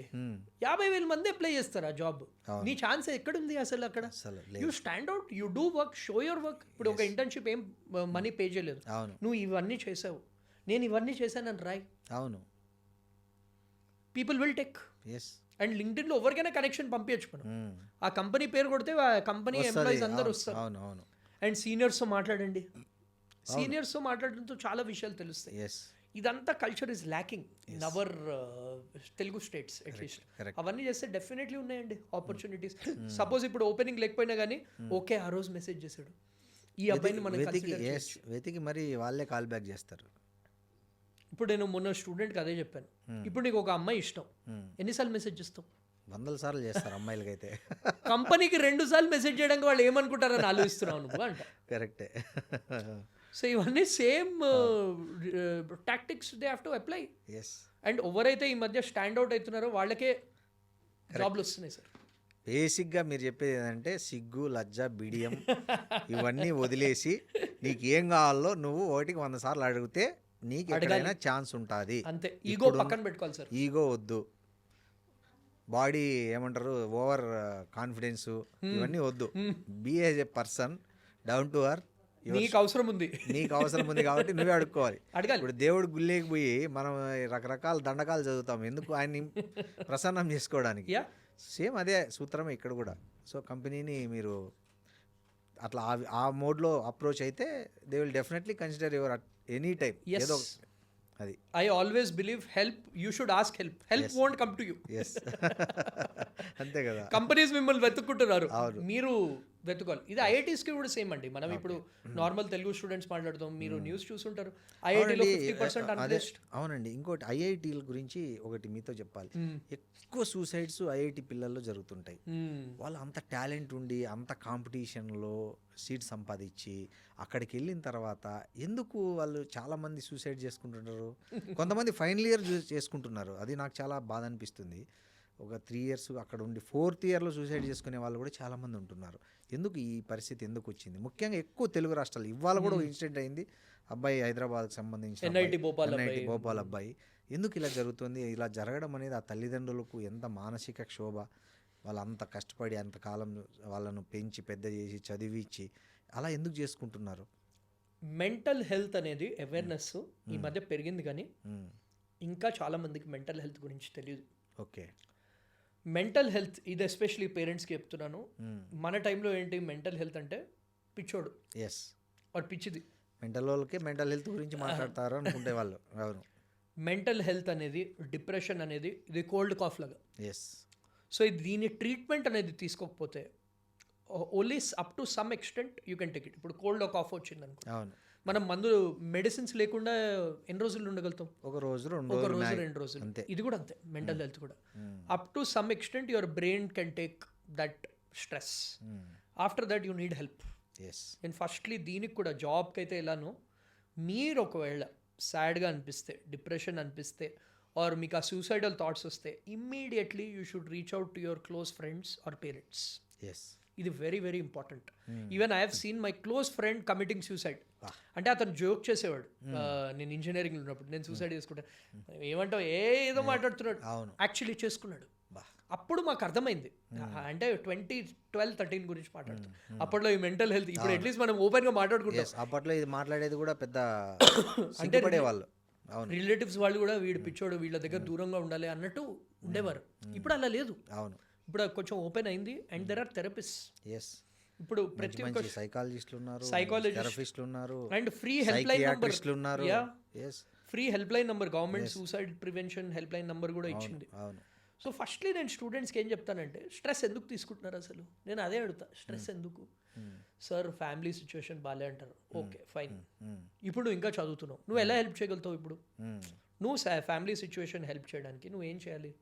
50,000 మంది అప్లై చేస్తారు ఆ జాబ్, నీ ఛాన్స్ ఎక్కడుంది అసలు అక్కడ? అసలు you stand out, you do work, show your work. ఇప్పుడు ఒక ఇంటర్న్షిప్ ఏం మనీ పే చేయలేదు, అవును నువ్వు ఇవన్నీ చేసావు, నేను ఇవన్నీ చేశానని రాయ్, అవును people will take. Yes and లింక్డ్ఇన్లో ఎవరికైనా కనెక్షన్ పంపించచ్చు మనం, ఆ కంపెనీ పేరు కొడితే ఆ కంపెనీ ఎంప్లాయీస్ అందరూ వస్తారు. అవును అవును అండ్ సీనియర్స్తో మాట్లాడండి, సీనియర్స్తో మాట్లాడడంతో చాలా విషయాలు తెలుస్తాయి. ఎస్ ఇదంతా culture is lacking in our Telugu states at least. correct. అవన్నీ చేస్తే డెఫినెట్లీ ఉన్నాయండి ఆపర్చునిటీస్. సపోజ్ ఇప్పుడు ఓపెనింగ్ లేకపోయినా కానీ ఓకే ఆ రోజు మెసేజ్ చేశాడు, ఈ అబ్బాయిని మనం వెతికి consider ఎస్ వెతికి మరి వాళ్ళే కాల్ బ్యాక్ చేస్తారు. ఇప్పుడు నేను మొన్న స్టూడెంట్కి అదే చెప్పాను, ఇప్పుడు నీకు ఒక అమ్మాయి ఇష్టం, ఎన్నిసార్లు మెసేజ్ చేస్తావు? 100 సార్లు చేస్తారు అమ్మాయిలకైతే. కంపెనీకి 2 సార్లు మెసేజ్ చేయడానికి వాళ్ళు ఏమనుకుంటారని ఆలోచిస్తున్నావు నువ్వు అంట. కరెక్టే. సో ఇవన్నీ same tactics they have to apply. Yes and ఎవరైతే ఈ మధ్య స్టాండ్ అవుట్ అవుతున్నారో వాళ్ళకే జాబ్లు వస్తున్నాయి సార్. బేసిక్గా మీరు చెప్పేది ఏంటంటే సిగ్గు లజ్జ బిడియం ఇవన్నీ వదిలేసి నీకు ఏం కావాలో నువ్వు 100 సార్లు అడిగితే నీకు ఎక్కడైనా ఛాన్స్ ఉంటుంది. అంతే, ఈగో పక్కన పెట్టుకోవాలి సార్. ఈగో వద్దు, బాడీ ఏమంటారు ఓవర్ కాన్ఫిడెన్స్ ఇవన్నీ వద్దు. Be as a person down to earth. నీకు అవసరం ఉంది, నీకు అవసరం ఉంది కాబట్టి నువ్వే అడుక్కోవాలి. అడగాలి. ఇప్పుడు దేవుడు గుళ్ళేకి పోయి మనం రకరకాల దండకాలు చదువుతాం ఎందుకు, ఆయన్ని ప్రసన్నం చేసుకోవడానికి. యా, సేమ్ అదే సూత్రమే ఇక్కడ కూడా. సో కంపెనీని మీరు అట్లా ఆ మోడ్లో అప్రోచ్ అయితే they will definitely consider your any time. Yes. ఏదో అది I always believe help you should ask help, help won't come to you. Yes అంతే కదా. కంపెనీస్ మిమ్మల్ని వెతుక్కుంటున్నారు, మీరు వెతుకోవాలి. ఇది ఐఐటీస్కి కూడా సేమ్ అండి. మనం ఇప్పుడు నార్మల్ తెలుగు స్టూడెంట్స్ మాట్లాడుతాం, మీరు న్యూస్ చూసుంటారు ఐఐటీలో 50% అన్ప్లేస్డ్. అవునండి. ఇంకోటి ఐఐటీల గురించి ఒకటి మీతో చెప్పాలి. ఎక్కువ సూసైడ్స్ ఐఐటి పిల్లల్లో జరుగుతుంటాయి. వాళ్ళు అంత టాలెంట్ ఉండి అంత కాంపిటీషన్లో సీట్ సంపాదించి అక్కడికి వెళ్ళిన తర్వాత ఎందుకు వాళ్ళు చాలామంది సూసైడ్ చేసుకుంటుంటారు. కొంతమంది ఫైనల్ ఇయర్ చేసుకుంటున్నారు, అది నాకు చాలా బాధ అనిపిస్తుంది. ఒక 3 years అక్కడ ఉండి 4th yearలో సూసైడ్ చేసుకునే వాళ్ళు కూడా చాలామంది ఉంటున్నారు. ఎందుకు ఈ పరిస్థితి ఎందుకు వచ్చింది? ముఖ్యంగా ఎక్కువ తెలుగు రాష్ట్రాలు. ఇవాళ కూడా ఒక ఇన్సిడెంట్ అయింది, అబ్బాయి హైదరాబాద్కి సంబంధించిన NIT భోపాల్ అబ్బాయి. ఎందుకు ఇలా జరుగుతుంది? ఇలా జరగడం అనేది ఆ తల్లిదండ్రులకు ఎంత మానసిక క్షోభ. వాళ్ళు అంత కష్టపడి అంతకాలం వాళ్ళను పెంచి పెద్ద చేసి చదివించి అలా ఎందుకు చేసుకుంటున్నారు? మెంటల్ హెల్త్ అనేది అవేర్నెస్ ఈ మధ్య పెరిగింది, కానీ ఇంకా చాలా మందికి మెంటల్ హెల్త్ గురించి తెలియదు. ఓకే, మెంటల్ హెల్త్ ఇది ఎస్పెషలీ పేరెంట్స్కి చెప్తున్నాను. మన టైంలో ఏంటి మెంటల్ హెల్త్ అంటే పిచ్చోడు, ఎస్ వాడు పిచ్చిది. మెంటల్ వాళ్ళకి మెంటల్ హెల్త్ గురించి మాట్లాడతారు అనుకుంటే వాళ్ళు. అవును, మెంటల్ హెల్త్ అనేది డిప్రెషన్ అనేది ఇది కోల్డ్ కాఫ్ లాగా. ఎస్. సో దీని ట్రీట్మెంట్ అనేది తీసుకోకపోతే only up to some extent you can take it. ఇప్పుడు కోల్డ్ కాఫ్ వచ్చింది అనుకో, అవును, మనం మెడిసిన్స్ లేకుండా ఎన్ని రోజులు ఉండగలుగుతాం? ఒక రోజు 2 ఒక రోజులు రోజు 2 రోజులు. అంతే. ఇది కూడా అంతే, మెంటల్ హెల్త్ కూడా. Up to some extent your brain can take that stress. After that you need help. Yes నేను ఫస్ట్లీ దీనికి కూడా జాబ్కి అయితే ఎలానో, మీరు ఒకవేళ సాడ్గా అనిపిస్తే, డిప్రెషన్ అనిపిస్తే, ఆర్ మీకు ఆ సూసైడల్ థాట్స్ వస్తే, immediately you should reach out to your close friends or parents. Yes ఇది very very important. Even I have seen my close friend committing suicide. అంటే అతను జోక్ చేసేవాడు, నేను ఇంజనీరింగ్ ఉన్నప్పుడు నేను సూసైడ్ చేసుకుంటా, ఏమంటావు ఏదో మాట్లాడుతున్నాడు, యాక్చువల్లీ చేసుకున్నాడు. అప్పుడు మాకు అర్థమైంది, అంటే 2012-13 గురించి మాట్లాడుతాం. అప్పట్లో ఈ మెంటల్ హెల్త్, ఇప్పుడు అట్లీస్ట్ మనం ఓపెన్ గా మాట్లాడుకుంటాం. అప్పట్లో ఇది మాట్లాడేది కూడా పెద్ద అంటే వాళ్ళు, రిలేటివ్స్ వాళ్ళు కూడా వీడు పిచ్చోడు, వీళ్ళ దగ్గర దూరంగా ఉండాలి అన్నట్టు ఉండేవారు. ఇప్పుడు అలా లేదు. అవును, ఇప్పుడు కొంచెం ఓపెన్ అయింది. And there are therapist. Yes, ఇప్పుడు ప్రతి ఒక్క సైకాలజిస్టులు ఉన్నారు, సైకాలజిస్ట్, థెరపిస్టులు ఉన్నారు, and free help line number ఉన్నారు. Free help line number, government suicide prevention help line number కూడా ఇచ్చింది. అవును. సో ఫస్ట్లీ నేను స్టూడెంట్స్కి ఏం చెప్తానంటే, స్ట్రెస్ ఎందుకు తీసుకుంటున్నారు అసలు? నేను అదే అడుగుతా, స్ట్రెస్ ఎందుకు? సార్ ఫ్యామిలీ సిచ్యువేషన్ బాగాలే అంటారు. ఓకే ఫైన్, ఇప్పుడు ఇంకా చదువుతున్నావు, నువ్వు ఎలా హెల్ప్ చేయగలుగుతావు? ఇప్పుడు నువ్వు ఫ్యామిలీ సిచ్యువేషన్ హెల్ప్ చేయడానికి నువ్వు ఏం చేయాలి?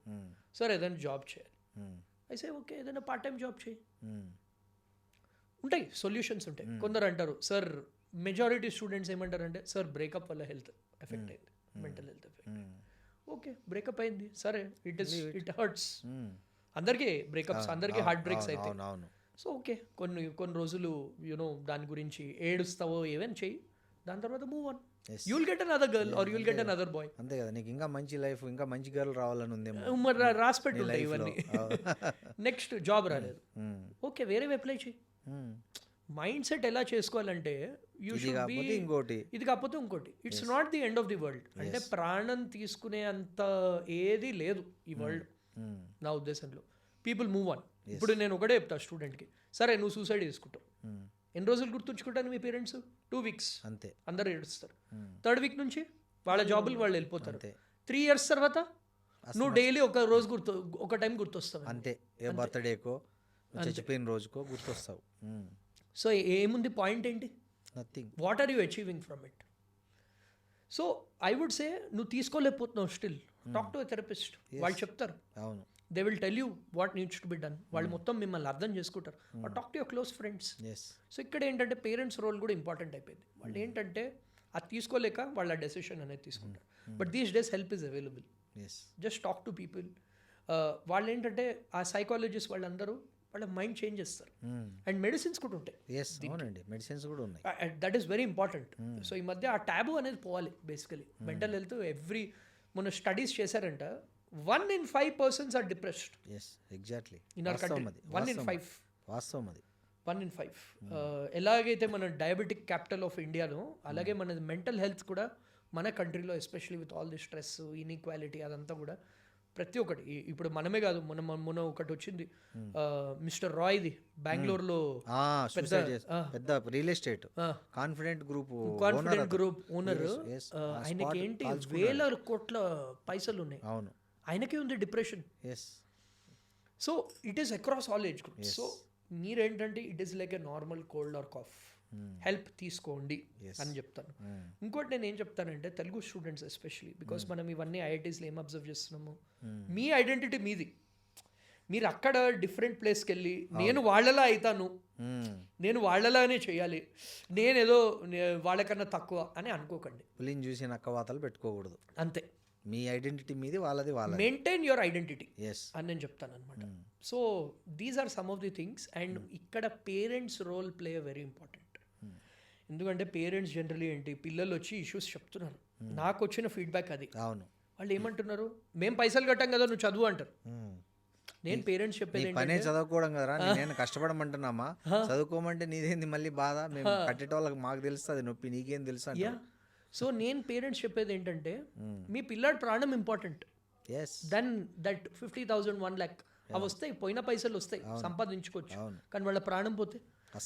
సార్ ఏదైనా జాబ్ చేయాలి. అయితే ఓకే, ఏదైనా పార్ట్ టైం జాబ్ చేయి. ఉంటాయి సొల్యూషన్స్ ఉంటాయి. కొందరు అంటారు, సార్ మెజారిటీ స్టూడెంట్స్ ఏమంటారంటే, సార్ బ్రేకప్ వల్ల హెల్త్ ఎఫెక్ట్ అయింది, mental health effect. Okay, breakup అయింది, సరే, ఇట్ హర్ట్స్. అందరికీ బ్రేకప్స్, అందరికీ హార్ట్ బ్రేక్స్ అయితే. సో ఓకే, కొన్ని రోజులు యూనో దాని గురించి ఏడుస్తావో ఏమైనా చెయ్యి, దాని తర్వాత move on. You'll get another girl or you'll get another bye. అంతే కదా, నీకు ఇంకా మంచి లైఫ్, ఇంకా మంచి గర్ల్ రావాలని ఉందేమో, మరి రాసి పెట్టి ఉంటాయి ఇవన్నీ. నెక్స్ట్ జాబ్ రాలేదు, ఓకే వేరే అప్లై చేయి. మైండ్ సెట్ ఎలా చేసుకోవాలంటే, యూ షుడ్ బి ఇంకోటి, ఇది కాకపోతే ఇంకోటి. It's not the end of the world. అంటే ప్రాణం తీసుకునే అంత ఏది లేదు ఈ వరల్డ్ నా ఉద్దేశంలో. People move on. ఇప్పుడు నేను ఒకటే చెప్తా స్టూడెంట్కి, సరే నువ్వు సూసైడ్ చేసుకుంటావు, ఎన్ని రోజులు గుర్తుంచుకుంటాను మీ పేరెంట్స్? 2 weeks అంతే, అందరు ఏడుస్తారు. 3rd week నుంచి వాళ్ళ జాబులు వాళ్ళు వెళ్ళిపోతారు. 3 years తర్వాత నువ్వు డైలీ ఒక రోజు ఒక టైం గుర్తొస్తావు అంతే. ఏ బర్త్డేకో, చచ్చిపోయిన రోజుకో గుర్తొస్తావు. సో ఏముంది, పాయింట్ ఏంటి? Nothing. What are you achieving from it? So I would say, నువ్వు తీసుకోలేకపోతున్నావు, still talk to a therapist. వాళ్ళు చెప్తారు, అవును, they will tell you what needs to be done. వాళ్ళు మొత్తం మిమ్మల్ని అర్థం చేసుకుంటారు. Talk to your close friends. So ఇక్కడ ఏంటంటే పేరెంట్స్ రోల్ కూడా ఇంపార్టెంట్ అయిపోయింది. వాళ్ళు ఏంటంటే అది తీసుకోలేక వాళ్ళ డెసిషన్ అనేది తీసుకుంటారు. But these days help is available. Just talk to people. వాళ్ళు ఏంటంటే ఆ సైకాలజిస్ట్ వాళ్ళందరూ వాళ్ళ మైండ్ చేంజ్ చేస్తారు. అండ్ మెడిసిన్స్ కూడా ఉంటాయి. అవునండి, మెడిసిన్స్ కూడా ఉన్నాయి. That is very important. So ఈ మధ్య ఆ ట్యాబు అనేది పోవాలి. బేసికలీ మెంటల్ హెల్త్ మొన్న స్టడీస్ చేశారంట, 1 in 5 persons are depressed. Yes, exactly. In our country, 1 in 5. వాస్తవం అది. 1 in 5. ఎలాగైతే మన డయాబెటిక్ క్యాపిటల్ ఆఫ్ ఇండియాలో, అలాగే మన మెంటల్ హెల్త్ కూడా మన కంట్రీలో, especially with all the stress, inequality, అదంతా కూడా ప్రతి ఒక్కటి. ఇప్పుడు మనమే కాదు, మొన్న ఒకటి వచ్చింది, మిస్టర్ రాయ్ది బెంగళూరులో, పెద్ద real estate confident group owner. ఆయనకి ఏంటి, వేల కోట్ల పైసలు ఉన్నాయి. అవును, ఆయనకే ఉంది depression. So it is across all age groups. So మీరేంటంటే, it is like a normal cold or cough, help తీసుకోండి అని చెప్తాను. ఇంకోటి నేను ఏం చెప్తానంటే, తెలుగు స్టూడెంట్స్ ఎస్పెషలీ, బికాస్ మనం ఇవన్నీ ఐఐటీస్లో ఏం అబ్జర్వ్ చేస్తున్నాము, మీ ఐడెంటిటీ మీది. మీరు అక్కడ డిఫరెంట్ ప్లేస్కి వెళ్ళి, నేను వాళ్ళలా అవుతాను, నేను వాళ్ళలానే చేయాలి, నేనేదో వాళ్ళకన్నా తక్కువ అని అనుకోకండి. పులిని చూసి నక్కవాతలు పెట్టుకోకూడదు. అంతే, మీ ఐడెంటిటీ మీది, వాళ్ళది వాళ్ళది. మెయింటైన్ యువర్ ఐడెంటిటీ అని నేను చెప్తాను అనమాట. So these are some of the things. And ఇక్కడ parents role play very important. ఎందుకంటే పేరెంట్స్ జనరలీ ఏంటి, పిల్లలు వచ్చి ఇష్యూస్ చెప్తున్నారు, నాకు వచ్చిన ఫీడ్బ్యాక్ అది. అవును, వాళ్ళు ఏమంటున్నారు, మేము పైసలు కట్టాం కదా, నువ్వు చదువు అంటారు. నేను పేరెంట్స్ చెప్పేది పనే చదువుకోవడం కదరా, నేను కష్టపడమంటున్నామా, చదువుకోమంటే నీదేంది మళ్ళీ బాధ, మేము కట్టేటోళ్ళకి మాకు తెలుస్తుంది నొప్పి, నీకేం తెలుసు. సో నేను పేరెంట్స్ చెప్పేది ఏంటంటే, మీ పిల్లాడి ప్రాణం ఇంపార్టెంట్ దెన్ దట్ 50,000, 1 lakh అవి వస్తాయి, పోయిన పైసలు వస్తాయి, సంపాదించుకోవచ్చు. కానీ వాళ్ళ ప్రాణం పోతే,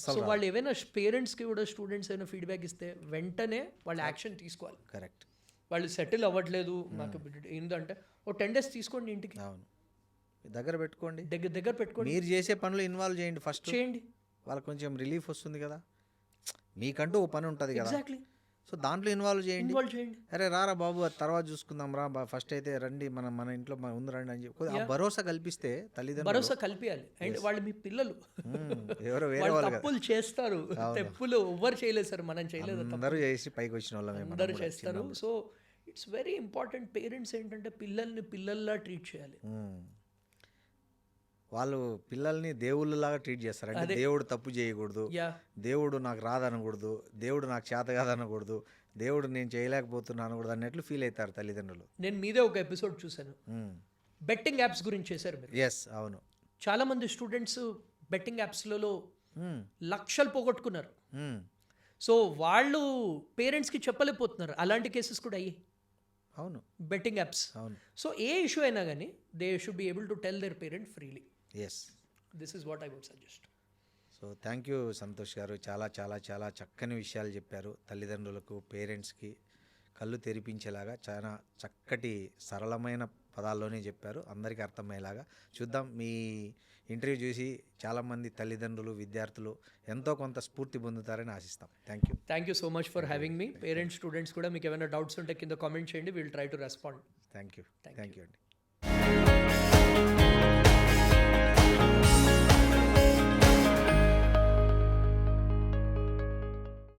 సో వాళ్ళు ఏవైనా పేరెంట్స్కి కూడా స్టూడెంట్స్ ఏమైనా ఫీడ్బ్యాక్ ఇస్తే వెంటనే వాళ్ళు యాక్షన్ తీసుకోవాలి. కరెక్ట్. వాళ్ళు సెటిల్ అవ్వట్లేదు, నాకు ఏంటంటే ఓ 10 days తీసుకోండి, ఇంటికి దగ్గర పెట్టుకోండి, దగ్గర పెట్టుకోండి, మీరు చేసే పనులు ఇన్వాల్వ్ చేయండి, ఫస్ట్ చేయండి, వాళ్ళకి కొంచెం రిలీఫ్ వస్తుంది కదా, మీకంటూ ఓ పని ఉంటుంది కదా. ఎగ్జాక్ట్లీ. సో దాంట్లో ఇన్వాల్వ్ చేయండి. ఇన్వాల్వ్ చేయండి. అరే రారా బాబు అది తర్వాత చూసుకుందాం రా ఫస్ట్ అయితే రండి మన ఇంట్లో ఉంది రండి అని చెప్పి ఆ భరోసా కల్పిస్తే తల్లిదండ్రులు భరోసా కల్పించాలి. అండ్ వాళ్ళు మీ పిల్లలు, ఎవరో వేరే వాళ్ళు వాళ్ళు కదా, తప్పులు చేస్తారు. తప్పులు ఎవ్వరు చేయలేదు సార్, మనం చేయలేదు. అందరూ చేసి పైకి వచ్చిన వాళ్ళమే మనం అందరూ కూడా. చేస్తారు. So it's very important. Parents ఏంటంటే పిల్లల్ని పిల్లల్లా ట్రీట్ చేయాలి. వాళ్ళు పిల్లల్ని దేవుళ్ళలాగా ట్రీట్ చేస్తారు. అంటే దేవుడు తప్పు చేయకూడదు, యా దేవుడు నాకు రాదనకూడదు, దేవుడు నాకు చేత కాదనకూడదు, దేవుడు నేను చేయలేకపోతున్నాను అనకూడదు అన్నట్లు ఫీల్ అవుతారు తల్లిదండ్రులు. నేను మీదే ఒక ఎపిసోడ్ చూశాను, బెట్టింగ్ యాప్స్ గురించి చేశారు మీరు. ఎస్ అవును. చాలా మంది స్టూడెంట్స్ బెట్టింగ్ యాప్స్లలో లక్షలు పోగొట్టుకున్నారు. సో వాళ్ళు పేరెంట్స్కి చెప్పలేకపోతున్నారు. అలాంటి కేసెస్ కూడా అయ్యాయి అవును. Betting apps. అవును. సో ఏ ఇష్యూ అయినా కానీ they should be able to tell their parent freely. Yes, this is what I would suggest. So thank you Santosh garu, చాలా చాలా చాలా చక్కని విషయాలు చెప్పారు. తల్లిదండ్రులకు పేరెంట్స్కి కళ్ళు తెరిపించేలాగా చాలా చక్కటి సరళమైన పదాల్లోనే చెప్పారు, అందరికీ అర్థమయ్యేలాగా. చూద్దాం, మీ ఇంటర్వ్యూ చూసి చాలామంది తల్లిదండ్రులు విద్యార్థులు ఎంతో కొంత స్ఫూర్తి పొందుతారని ఆశిస్తాం. Thank you so much for having me. Parents students కూడా మీకు ఏమైనా డౌట్స్ ఉంటే కింద కామెంట్ చేయండి, will try to respond. Thank you అండి.